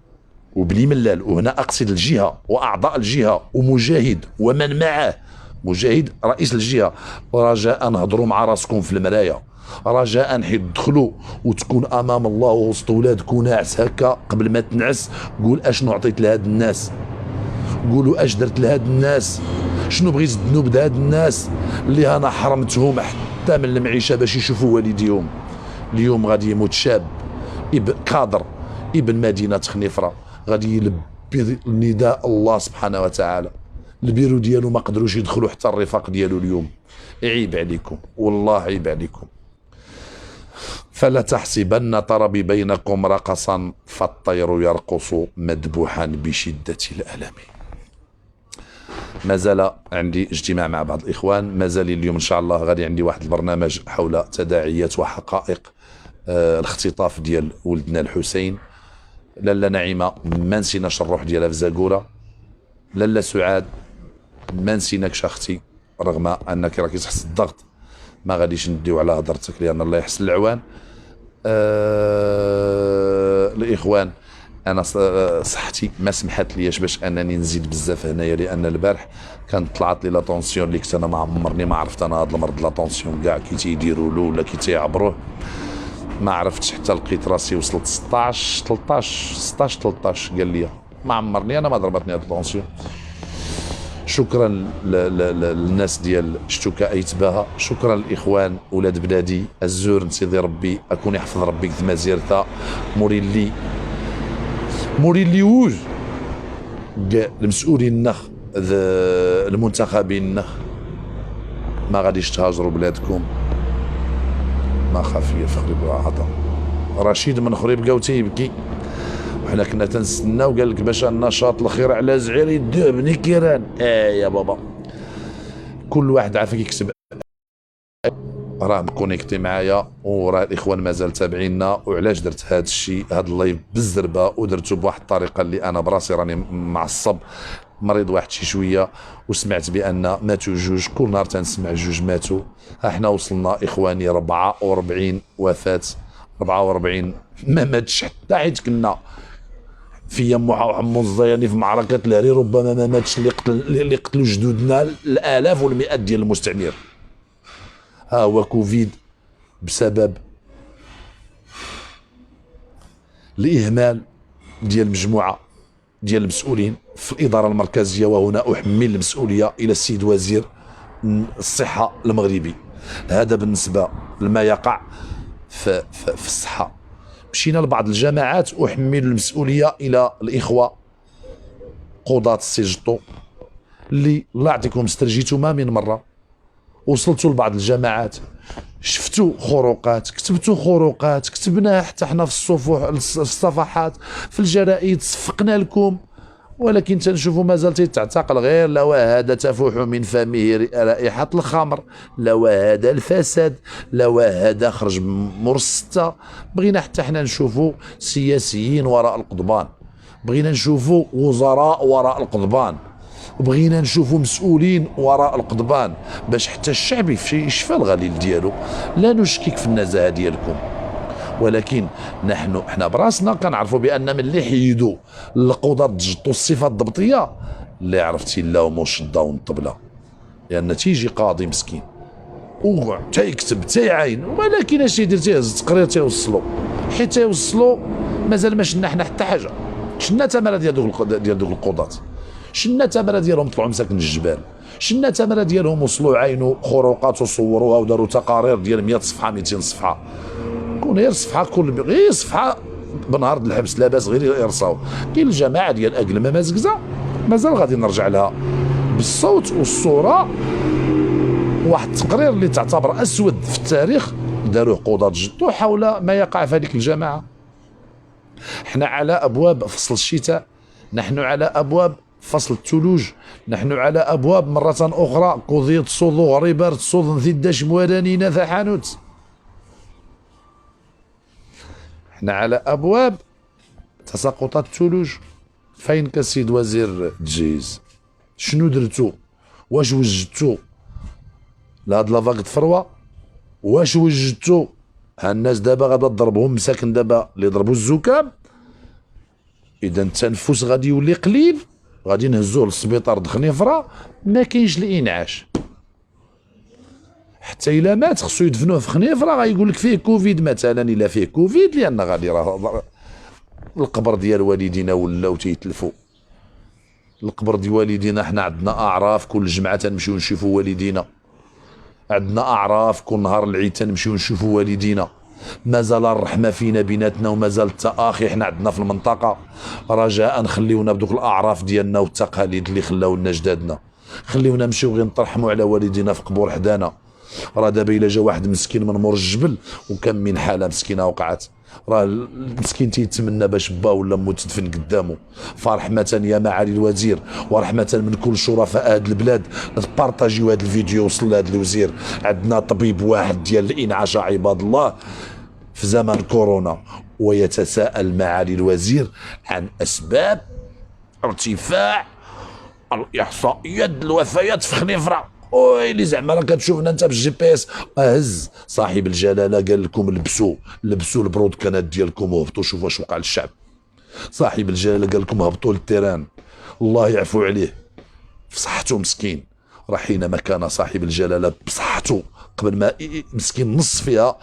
وبني ملال، وهنا اقصد الجهه واعضاء الجهه ومجاهد ومن معه، مجاهد رئيس الجهه، رجاء هضروا مع راسكم في المرايه، رجاء حيت تدخلوا وتكون امام الله وسط ولادك وناعس هكا قبل ما تنعس، قول اشنو عطيت لهاد الناس، قولوا اش درت لهاد الناس، شنو بغيت الذنوب لهاد الناس اللي انا حرمتهم حتى من المعيشه باش يشوفوا والديهم. اليوم غادي يموت شاب ابن كادر ابن مدينه خنيفره، غادي يلبي نداء الله سبحانه وتعالى. البيرو ديالو ما قدروش يدخلوا حتى الرفاق ديالو اليوم. عيب عليكم والله، عيب عليكم. فلا تحسبن طربي بينكم رقصا فالطير يرقص مذبوحا بشدة الألم. ما زال عندي اجتماع مع بعض الإخوان، ما زال اليوم إن شاء الله غادي عندي واحد البرنامج حول تداعيات وحقائق الاختطاف ديال ولدنا الحسين. لالا نعيمة ما نسيناش الروح ديالها في زاكورة، لالا سعاد ما نسيناكش اختي، رغم انك راكي تحس الضغط ما غاديش نديو على هضرتك لان الله يحسن العوان. الاخوان انا صحتي ما سمحت ليش باش انني نزيد بزاف هنايا، لان البارح كانت طلعت لي لا طونسيون اللي كنت انا ما عمرني ما عرفت انا هذا المرض لا طونسيون كاع كي تيديروا له ولا كي تيعبروه، ما عرفتش حتى لقيت راسي وصلت 16 13 قال لي ما عمرني انا ما ضربتني هاد الطونسيون. شكرا للناس ديال شتوكا ايتباها، شكرا للاخوان ولاد بلادي الزور سيدي ربي اكون يحفظ ربي كما زيرتا موريلي ووج المسؤولين نخ المنتخبين نخ ما غاديش تهاجروا بلادكم، ما خافيه فخري براحه. رشيد من خريب بقاو تيبكي وحنا كنا تنستناو، قال لك باش النشاط الخير على زعير يدوه بني كيران. يا بابا كل واحد عارف يكسب، راه مكونيكتي معايا وراه الاخوان مازال تابعيننا. وعلاش درت هذا الشيء هذا اللايف بالزربه ودرته بواحد الطريقه اللي انا براسي راني معصب مريض واحد شي شويه، وسمعت بان ماتوا جوج، كل نهار تنسمع جوج ماتوا. احنا وصلنا اخواني 44 وفاه، 44 ما ماتش حتى حيت كنا في يموحه وحمو الزياني في معركه الهري، ربما ما ماتش اللي قتلوا جدودنا الالاف والمئات ديال المستعمر. ها هو كوفيد بسبب الاهمال ديال مجموعه ديال المسؤولين في الاداره المركزيه، وهنا احمل المسؤوليه الى السيد وزير الصحه المغربي. هذا بالنسبه لما يقع في الصحه. مشينا لبعض الجماعات احمل المسؤوليه الى الاخوه قضاة السجطو اللي الله يعطيكم استرجيتوا من مره وصلتوا لبعض الجماعات، شفتوا خروقات، كتبتوا خروقات، كتبناها حتى حنا في الصفحات في الجرائد، صفقنا لكم، ولكن تنشوفوا مازال تيتعتقل غير لو هذا تفوح من فمه رائحة الخمر، لو هذا الفساد، لو هذا خرج مرسته. بغينا حتى حنا نشوفوا سياسيين وراء القضبان، بغينا نشوفوا وزراء وراء القضبان، بغينا نشوفوا مسؤولين وراء القضبان، باش حتى الشعب يشفى الغليل ديالو. لا نشكك في النزاهه ديالكم، ولكن حنا براسنا كنعرفوا بان ملي حيدوا القضاة ضجطوا الصفه الضبطيه اللي عرفتي لهم وشداو الطبله، لان تيجي قاضي مسكين تيكتب تيعاين، ولكن اش يدير؟ تيهز التقرير تيوصلوا، حيت تيوصلوا مازال ما شفنا حنا حتى حاجه. شفنا الثمره ديال دوك القضاة، شنا الثمره ديالهم طلعوا مساكن الجبال، شنا الثمره ديالهم وصلوا عينوا خروقات وصوروها وداروا تقارير ديال 100 صفحه 200 صفحه. كون غير صفحه غير صفحه بنهار الحبس لاباس غير يرصاو. كاين الجماعه ديال اجل ما مازكزه مازال غادي نرجع لها بالصوت والصوره، واحد التقرير اللي تعتبر اسود في التاريخ داروه قضاة جدو حول ما يقع في هذيك الجماعه. احنا على ابواب فصل الشتاء، نحن على ابواب فصل الثلوج، نحن على ابواب مره اخرى قضيه صوضو غريبه تصوض نثداش موالانينا ثحانوت. احنا على ابواب تساقطات الثلوج. فين كسيد وزير التجهيز؟ شنو درتو؟ واش وجدتو لهاد لافاك فروه؟ واش وجدتو ها الناس دابا غادا تضربهم مساكن دابا اللي ضربوا الزكام؟ اذا التنفس غادي يولي قليل، غادي نهزوه للسبيطار دخنيفره، ما كاينش الانعاش. حتى الا مات خصو يدفنوه في خنيفره، غايقول لك فيه كوفيد مثلا، الا فيه كوفيد، لان غادي راه القبر ديال والدينا ولاو تيتلفوا. القبر ديال والدينا حنا عندنا اعراف، كل جمعه تنمشيو نشوفوا والدينا، عندنا اعراف كل نهار العيد تنمشيو نشوفوا والدينا. مازال الرحمه فينا بيناتنا ومازال التآخي حنا عندنا في المنطقه. رجاء خليونا بدوك الاعراف ديالنا والتقاليد اللي خلاونا جدادنا، خليونا نمشيو غير نطرحموا على والدينا في قبور حدانا. راه دابا الا جا واحد مسكين من مور الجبل وكم من حاله مسكينه وقعت، راه المسكين تيتمنى باش با ولا مو تدفن قدامه. فرحمه يا معالي الوزير ورحمه من كل شرفاء هذه البلاد، بارطاجيو هذا الفيديو وصل لهذا الوزير. عندنا طبيب واحد ديال الانعاش عباد الله في زمن كورونا، ويتساءل معالي الوزير عن اسباب ارتفاع الاحصائيات الوفيات في خنيفره. ويلي زعما راه كتشوفنا انت بالجي بي اس. هز صاحب الجلاله قال لكم لبسوا البرود كانت ديالكم وهبطوا شوفوا واش وقع للشعب. صاحب الجلاله قال لكم هبطوا للتيران، الله يعفو عليه في صحته مسكين. راه حينما كان صاحب الجلاله بصحته قبل ما مسكين نص فيها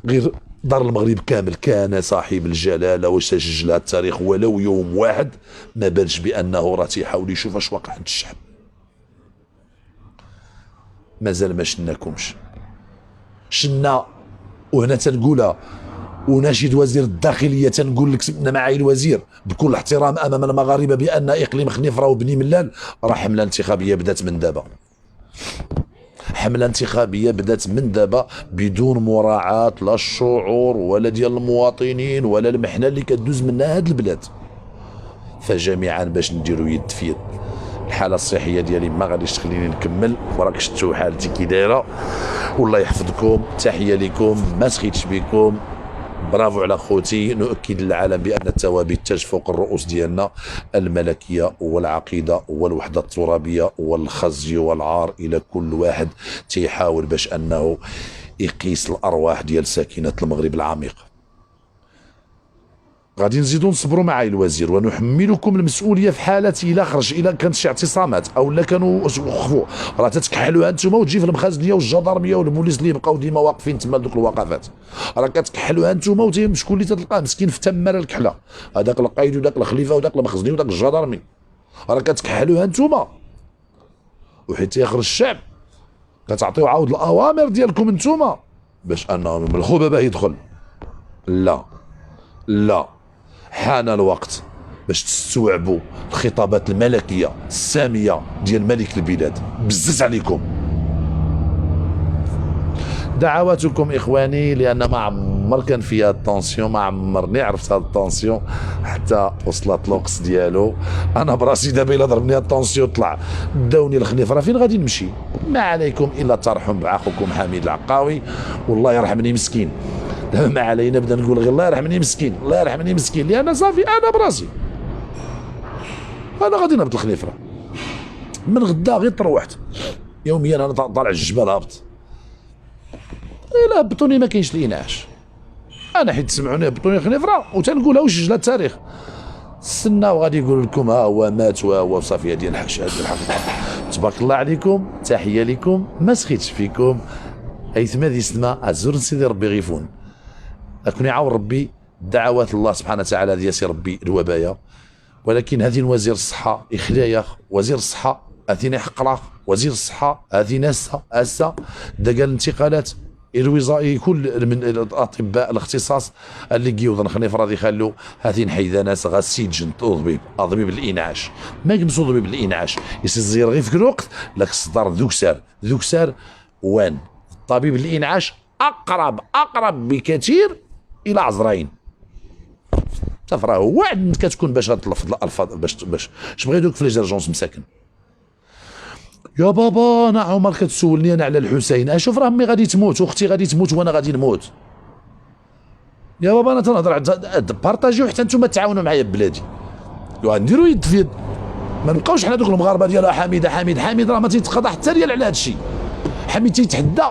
غير دار المغرب كامل كان صاحب الجلاله وسجلها التاريخ ولو يوم واحد ما بالش بانه راه تيحاول يشوف اش واقع عند الشعب. مازال ما شناكمش شنا. وهنا تنقولها وناشد وزير الداخليه، تنقول لك معالي الوزير بكل احترام امام المغاربه بان اقليم خنيفره وبني ملال راه حمله انتخابيه بدات من دابا. حمله انتخابيه بدات من دابا بدون مراعاه لا الشعور ولا ديال المواطنين ولا المحنه اللي كدوز منها هاد البلاد. فجميعا باش نديروا يد في يد. الحاله الصحيه ديالي ما غاديش تخليني نكمل، وراك شفتوا حالتي كي دايره. والله يحفظكم، تحيه لكم، ما سخيتش بكم، برافو على خوتي. نؤكد للعالم بان التوابيت تاج فوق الرؤوس ديالنا، الملكيه والعقيده والوحده الترابيه والخزي والعار الى كل واحد تيحاول باش انه يقيس الارواح ديال ساكنه المغرب العميق. غادي نزيدوا نصبروا مع الوزير ونحملكم المسؤوليه في حاله الا خرج، الا كانت شي اعتصامات او لا كانوا وقفوا، راه تتكحلوها انتما وتجي في المخازنيه والجدارميه والبوليس اللي بقاو ديما واقفين تما لدوك الوقفات، راه كتكحلوها انتما وتيهم شكون اللي تتلقاه مسكين في تماره الكحله، هذاك القايد وداك الخليفه وداك المخزني وداك الجدارمي، راه كتكحلوها انتما. وحيت يخرج الشعب كتعطيو عاود الاوامر ديالكم انتما باش انه من الخببه يدخل. لا لا، حان الوقت باش تستوعبوا الخطابات الملكيه الساميه ديال ملك البلاد. بزز عليكم. دعواتكم اخواني، لان ما عمر كان فيها الطونسيون، ما عمرني عرفت هذا الطونسيون حتى وصلت الوقت ديالو. انا براسي دابا الا ضربني الطونسيون طلع داوني الخنيف، راه فين غادي نمشي؟ ما عليكم الا الترحم باخوكم حميد العقاوي، والله يرحمني مسكين. دابا ما علينا بدا نقول غير الله يرحمني مسكين، الله يرحمني مسكين، لان صافي انا براسي انا غادي نهبط الخنيفره من غدا. غير تروحت يوميا انا طالع الجبل هابط، الا هبطوني ما كاينش الانعاش. انا حيت تسمعوني هبطوني الخنيفره وتنقولها وسجل التاريخ. استنى وغادي يقول لكم ها هو مات وهو صافي. هذه الحقيقه. تبارك الله عليكم، تحيه لكم، ما سخيتش فيكم. ايثما ذي سما الزور سيدي ربي غيفون. أكون يعاون ربي دعوات الله سبحانه وتعالى ديال سي ربي الوبايا. ولكن هذه وزير الصحة إخلايا، وزير الصحة أثناء حقراق، وزير الصحة هذه ناسها أسا دقال الانتقالات الوزاري كل من الأطباء الاختصاص اللي كيوضن خنيفرة دي خلو هذه نحيدا ناس غاسيجن طبيب أضبيب الإنعاش، ما يقمصوا طبيب الإنعاش يسزير غير في الوقت لك صدر ذوك سار وان طبيب الإنعاش أقرب بكثير الى عزرين. صافي راه وعد كتكون باش تلفظ الالفاظ باش بغي دوك في لي جيرجونس مساكن. يا بابا انا عمر كتسولني انا على الحسين، اشوف راه امي غادي تموت واختي غادي تموت وانا غادي نموت. يا بابا انا تنهضر بارطاجيو حتى نتوما تعاونوا معايا ببلادي. نديروا يد في يد، ما نبقاوش حنا دوك المغاربه ديال حميد راه ما تيتقاضى حتى ريال على هذا الشيء. حميد تيتحدى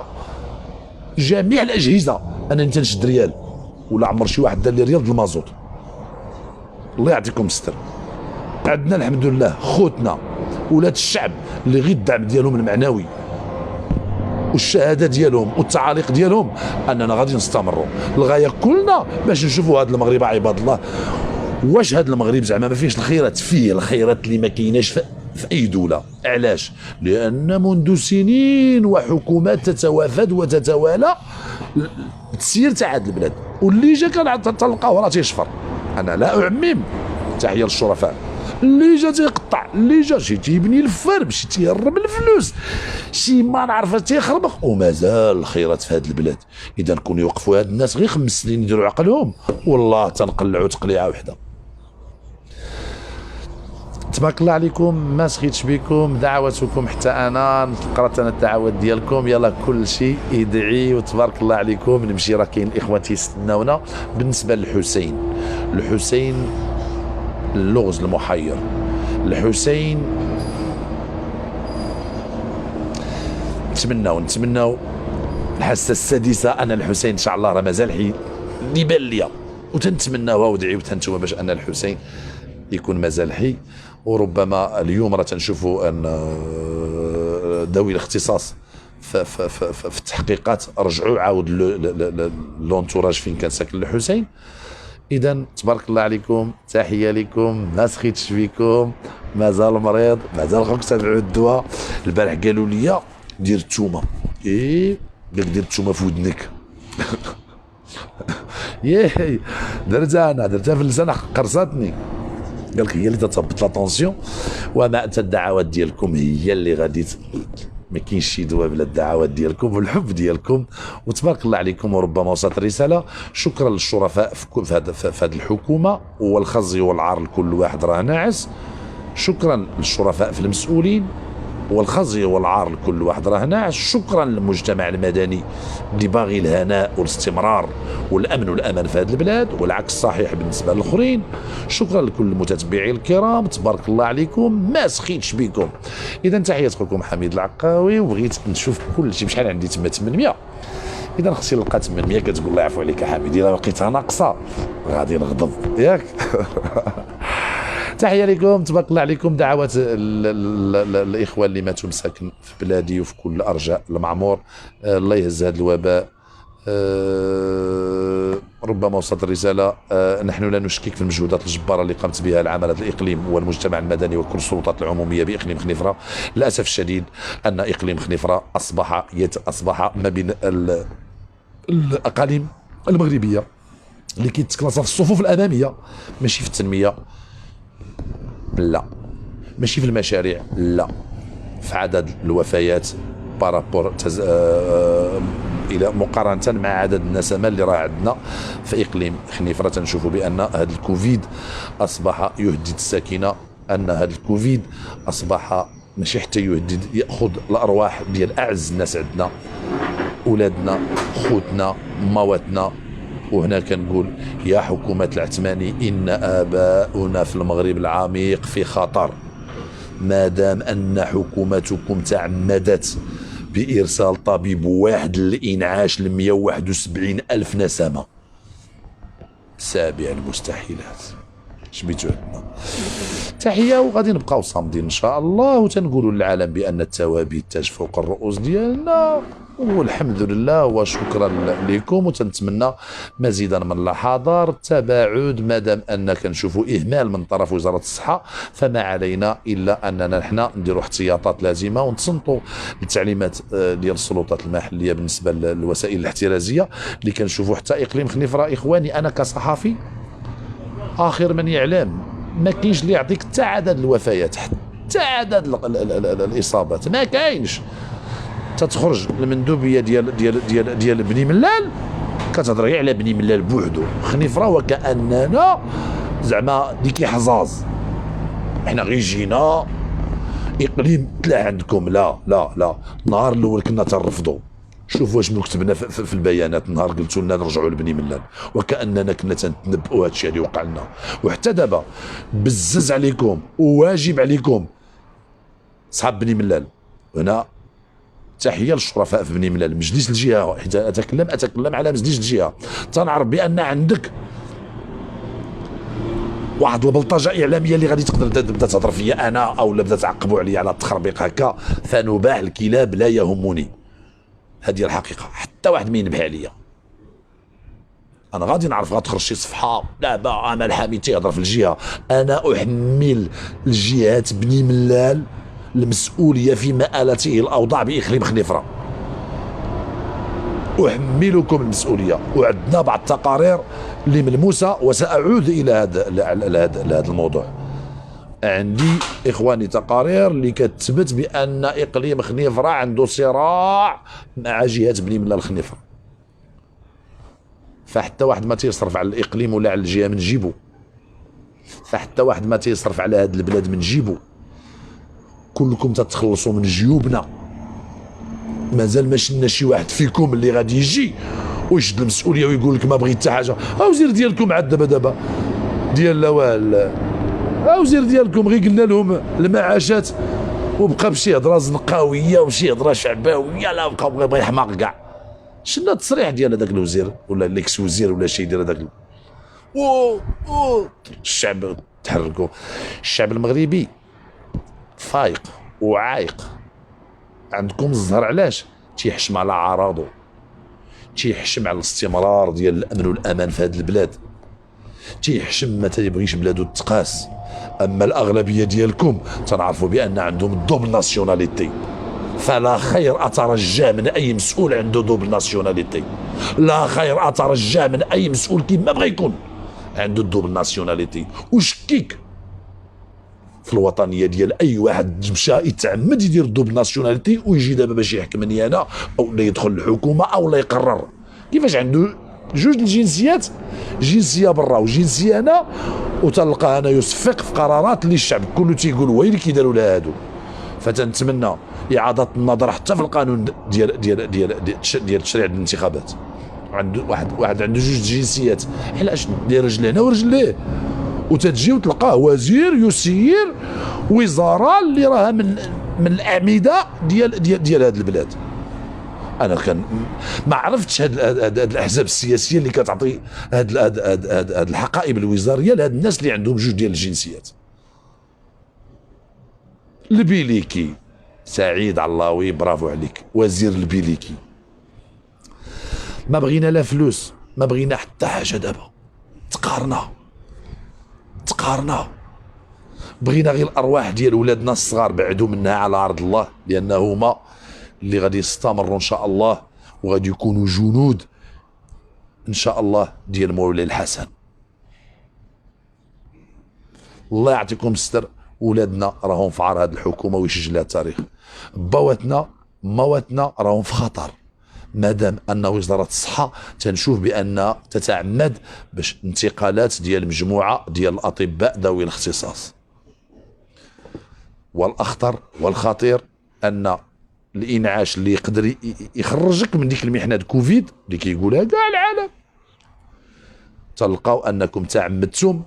جميع الاجهزه انني تنشد ريال، ولا عمر شي واحد دار لي ريال د المازوت. الله يعطيكم الستر. عندنا الحمد لله خوتنا ولاد الشعب اللي غير الدعم ديالهم المعنوي والشهاده ديالهم والتعاليق ديالهم اننا غادي نستمروا. الغايه كلنا باش نشوفوا هذا المغرب عباد الله. واش هذا المغرب زعما ما فيهش الخيرات؟ فيه الخيرات اللي ما كايناش في اي دوله. علاش؟ لان منذ سنين وحكومات تتوافد وتتوالى التسيير تاع هذه البلاد، واللي جا كان تلقاو راه تيشفر. انا لا اعمم، تحيه للشرفاء. اللي جا تيقطع، اللي جا شي تيبني الفرب، شي تيهرب الفلوس، شي ما نعرف تيخربق، ومازال الخيرات في هذه البلاد. اذا كون يوقفوا هاد الناس غير 5 سنين يديروا عقلهم، والله تنقلعوا تقليعه وحده. تبارك الله عليكم، ما سخيتش بكم، دعواتكم حتى انا قرات انا الدعوات ديالكم. يلا كل شيء يدعي وتبارك الله عليكم. نمشي راه كاين الاخوان تيستناونا. بالنسبه للحسين، اللغز المحير، الحسين نتمناو الحاسه السادسه ان الحسين ان شاء الله راه مازال حي اللي بان ليا، وتنتمناوها ودعيو تنتوما باش ان الحسين يكون مازال حي. وربما اليوم راه تنشوفوا ان ذوي الاختصاص في التحقيقات رجعوا عاود لونتوراج فين كان ساكن الحسين. اذا تبارك الله عليكم، تحيه لكم، ما سخيتش فيكم، مازال مريض، مازال خوك تبعوا الدواء. البارح قالوا لي دير الثومه، قال لك دير الثومه في ودنك. ياي درتها في اللسان قرصتني. قال لك هي اللي تثبط لا طونسيون، وما انت الدعوات ديالكم هي اللي غادي ما كاينش شي دواء بلا الدعوات ديالكم والحب ديالكم. وتبارك الله عليكم، وربما وصلت الرساله. شكرا للشرفاء في هذه الحكومه، والخزي والعار لكل واحد راه ناعس. شكرا للشرفاء في المسؤولين، والخزي والعار لكل واحد راه ناعس. شكرا للمجتمع المدني اللي باغي الهناء والاستمرار والامن والامان في هذه البلاد، والعكس صحيح بالنسبه للاخرين. شكرا لكل المتتبعين الكرام، تبارك الله عليكم، ما سخيتش بكم. اذا تحيه اخوكم حميد العقاوي، وبغيت نشوف كل شيء. بشحال عندي تما 800، اذا خصني نلقى 800. كتقول الله يعفو عليك يا حميد، الا لقيتها ناقصه غادي نغضب ياك. تحيه لكم، تبارك الله عليكم. دعوات الاخوان اللي ماتوا مساكن في بلادي وفي كل ارجاء المعمور، الله يهز هذا الوباء. ربما وصلت الرساله. نحن لا نشكك في المجهودات الجباره اللي قامت بها العمالة الاقليم والمجتمع المدني وكل السلطات العموميه باقليم خنيفره. للاسف الشديد ان اقليم خنيفره اصبح ما بين الاقاليم المغربيه اللي كيتكلاصا في الصفوف الاماميه، ماشي في التنميه، لا، ماشي في المشاريع، لا، في عدد الوفيات بارابور الى مقارنه مع عدد النسمه اللي راه عندنا في اقليم خنيفره. تنشوفوا بان هذا الكوفيد اصبح يهدد الساكنه، ان هذا الكوفيد اصبح ماشي حتى يهدد، ياخذ الارواح ديال اعز الناس عندنا، اولادنا، خوتنا، مواتنا. وهنا كنقول يا حكومة العثماني، إن آباؤنا في المغرب العميق في خطر، ما دام أن حكومتكم تعمدت بإرسال طبيب واحد للإنعاش ل 171 ألف نسمة. سابع المستحيلات. شبيتو عندنا تحية، وغادي نبقاو صامدين إن شاء الله، وتنقولوا للعالم بأن التوابيت تاج فوق الرؤوس ديالنا. والحمد لله وشكرا لكم، وتنتمنى مزيدا من الحذر، التباعد. ما دام ان كنشوفوا اهمال من طرف وزاره الصحه، فما علينا الا اننا نحن نديروا احتياطات لازمه ونتصنتوا التعليمات ديال السلطات المحليه بالنسبه للوسائل الاحترازيه اللي كنشوفوا. حتى اقليم خنيفره اخواني، انا كصحفي اخر من يعلم، ما كاينش اللي يعطيك حتى عدد الوفيات، حتى عدد الاصابات، ما كاينش. تتخرج المندوبيه ديال بني ملال، كتهضر غير على بني ملال بوحدو. خنيفره وكاننا زعما ديكي حزاز، حنا غير جينا اقليم تلاح عندكم. لا لا لا، النهار الاول كنا تنرفضوا. شوفوا شنو كتبنا في البيانات، نهار قلتوا لنا نرجعوا لبني ملال، وكاننا كنا تنتنبؤوا هذا الشيء اللي وقع لنا. وحتى دابا بزز عليكم وواجب عليكم صحاب بني ملال. هنا تحيه للشرفاء في بني ملال، مجلس الجهه، حيت اتكلم على مجلس الجهه. تنعرف بان عندك واحد البلطجه اعلاميه اللي غادي تقدر تبدا تهضر فيا انا، او لا بدا تعقبوا عليا على التخربيق هكا، فنباح الكلاب لا يهمني. هذه الحقيقه، حتى واحد ما ينبه عليا. انا غادي نعرف غتخرج شي صفحه دابا امل حميد تيهضر في الجهه، انا احمل الجهات بني ملال المسؤوليه في مآلته الاوضاع باقليم خنيفره، احملكم المسؤوليه. وعندنا بعض التقارير اللي ملموسه، وساعود الى هذا الموضوع. عندي اخواني تقارير اللي كتثبت بان اقليم خنيفره عنده صراع مع جهه بني ملال خنيفره، فحتى واحد ما تيصرف على الاقليم ولا على الجهه من جيبو، فحتى واحد ما تيصرف على هذه البلاد من جيبو. كلكم تتخلصوا من جيوبنا. مازال ما شفنا شي واحد فيكم اللي غادي يجي ويشد المسؤوليه ويقول لك ما بغيت حتى حاجه. وزير ديالكم عاد دابا ديال لوال، وزير ديالكم غير قلنا لهم المعاشات وبقى بشي هضره زنقاويه وشي هضره شعباويه، لا بقى بغى يحماق كاع. شنو التصريح ديال هذاك الوزير ولا ليكس وزير ولا شي ديال هذاك الشعب تحركوا. الشعب المغربي فايق وعايق. عندكم الزهر، علاش؟ تيحشم على اعراضه، تيحشم على الاستمرار ديال الامن والامان في هذه البلاد، تيحشم ما تيبغيش بلادو تقاس. اما الاغلبيه ديالكم تنعرفوا بان عندهم الدوبل ناسيوناليتي، فلا خير اترجى من اي مسؤول عنده دوبل ناسيوناليتي، لا خير اترجى من اي مسؤول كيما بغى يكون عنده الدوبل ناسيوناليتي. وشكيك في الوطنيه ديال اي واحد مشى يتعمد يدير الدوبل ناسيوناليتي ويجي دابا باش يحكمني انا او لا يدخل الحكومه او لا يقرر. كيفاش عنده جوج الجنسيات، جنسيه برا وجنسيه هنا، وتلقى انا يصفق في قرارات اللي الشعب كله تيقول ويلي كي داروا لها هادو. فتنتمنى اعاده النظر حتى في القانون ديال تشريع الانتخابات. عنده واحد عنده جوج جنسيات، علاش دير رجل هنا ورجل ليه؟ وتتجي وتلقاه وزير يسير وزاره اللي راها من الاعمده ديال هذه البلاد. انا كان ما عرفتش هاد الاحزاب السياسيه اللي كتعطي هاد الحقائب الوزاريه لهاد الناس اللي عندهم جوج ديال الجنسيات. البيليكي سعيد علاوي برافو عليك، وزير البيليكي. ما بغينا لا فلوس، ما بغينا حتى حاجه دابا، تقارنا بغينا غير الارواح ديال ولادنا الصغار بعدوا منها على ارض الله، لان هما اللي غادي يستمروا ان شاء الله وغادي يكونوا جنود ان شاء الله ديال مولاي الحسن. الله يعطيكم الستر. ولادنا راهم في عار هذه الحكومه ويسجل لها التاريخ. مواتنا راهم في خطر، مادام ان وزاره الصحه تنشوف بان تتعمد باش انتقالات ديال مجموعه ديال الاطباء ذوي الاختصاص. والاخطر والخطير ان الانعاش اللي يقدر يخرجك من ديك المحنه كوفيد اللي كيقولها كاع العالم، تلقاو انكم تعمدتم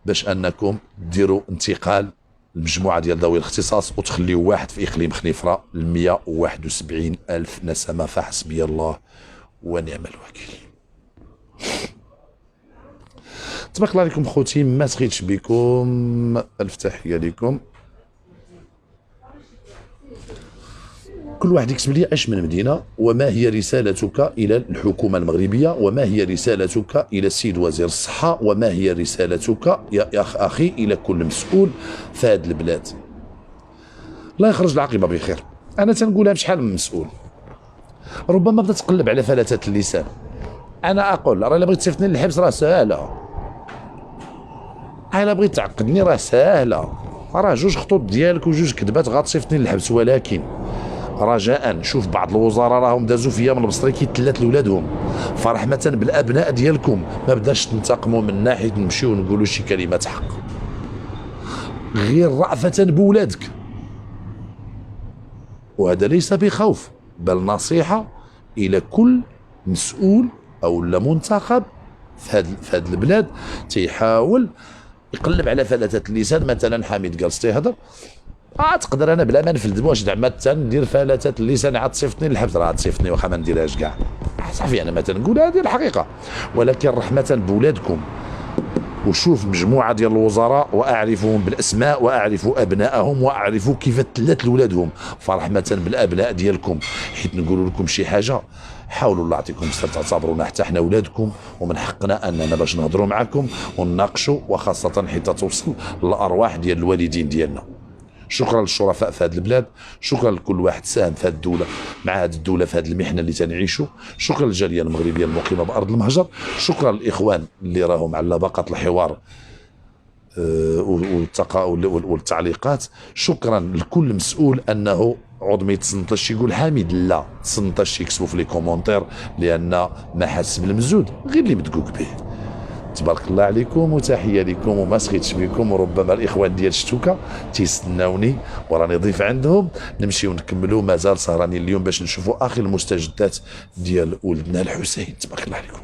باش انكم ديروا انتقال المجموعه ديال ذوي الاختصاص وتخليوا واحد في اقليم خنيفره ل 171 الف نسمه، فحسبي الله ونعم الوكيل. تبارك الله عليكم خوتي، ما سخيتش بكم، الف تحيه لكم. كل واحد يكتب لي اش من مدينه، وما هي رسالتك الى الحكومه المغربيه، وما هي رسالتك الى السيد وزير الصحه، وما هي رسالتك يا اخي الى كل مسؤول في هذه البلاد. الله يخرج العاقبه بخير. انا تنقولها بشحال من مسؤول، ربما بدا تقلب على فلتات اللسان. انا اقول راه الا بغيت تصيفطني للحبس راه ساهله، الا بغيت تعقدني راه ساهله، راه جوج خطوط ديالك وجوج كذبات غتصيفطني للحبس. ولكن رجاء شوف بعض الوزراء راهم دازوا فيا من البصري كيتلات لولادهم، فرحمة بالابناء ديالكم ما بداش تنتقموا من ناحيه نمشيو ونقولوا شي كلمات حق، غير رأفة بولادك. وهذا ليس بخوف، بل نصيحه الى كل مسؤول او لا منتخب في هذه البلاد تيحاول يقلب على فلتات اللسان. مثلا حميد جالس تيهضر، تقدر انا بلا ما نفلد واش زعما ندير فلتات اللسان عاد تصيفطني للحبس، راه تصيفطني واخا ما نديرهاش كاع صافي. انا ما تنقول هذه الحقيقه، ولكن رحمه بولادكم. وشوف مجموعه ديال الوزراء واعرفهم بالاسماء واعرف ابنائهم واعرف كيف تلات لولادهم، فرحمه بالابناء ديالكم حيت نقول لكم شي حاجه حاولوا الله يعطيكم الستر تعتبرونا حتى حنا ولادكم، ومن حقنا اننا باش نهضروا معكم ونناقشوا، وخاصه حتى توصل للارواح ديال الوالدين ديالنا. شكرا للشرفاء في هذه البلاد، شكرا لكل واحد ساهم في هذه الدوله مع هذه الدوله في هذه المحنه اللي تنعيشوا، شكرا للجاليه المغربيه المقيمه بارض المهجر، شكرا للاخوان اللي راهم على باقه الحوار والتعليقات، شكرا لكل مسؤول انه عود ما يتصنتش يقول حامد، لا تصنتش يكتبوا في لي كومونتير لان ما حاس بالمزود غير اللي مدقوق به. تبارك الله عليكم وتحيه لكم وما سخيتش بكم. وربما الاخوان ديال شتوكا تيستناوني وراني ضيف عندهم، نمشيو نكملوا، مازال سهرانين اليوم باش نشوفوا اخر المستجدات ديال ولدنا الحسين. تبارك الله عليكم.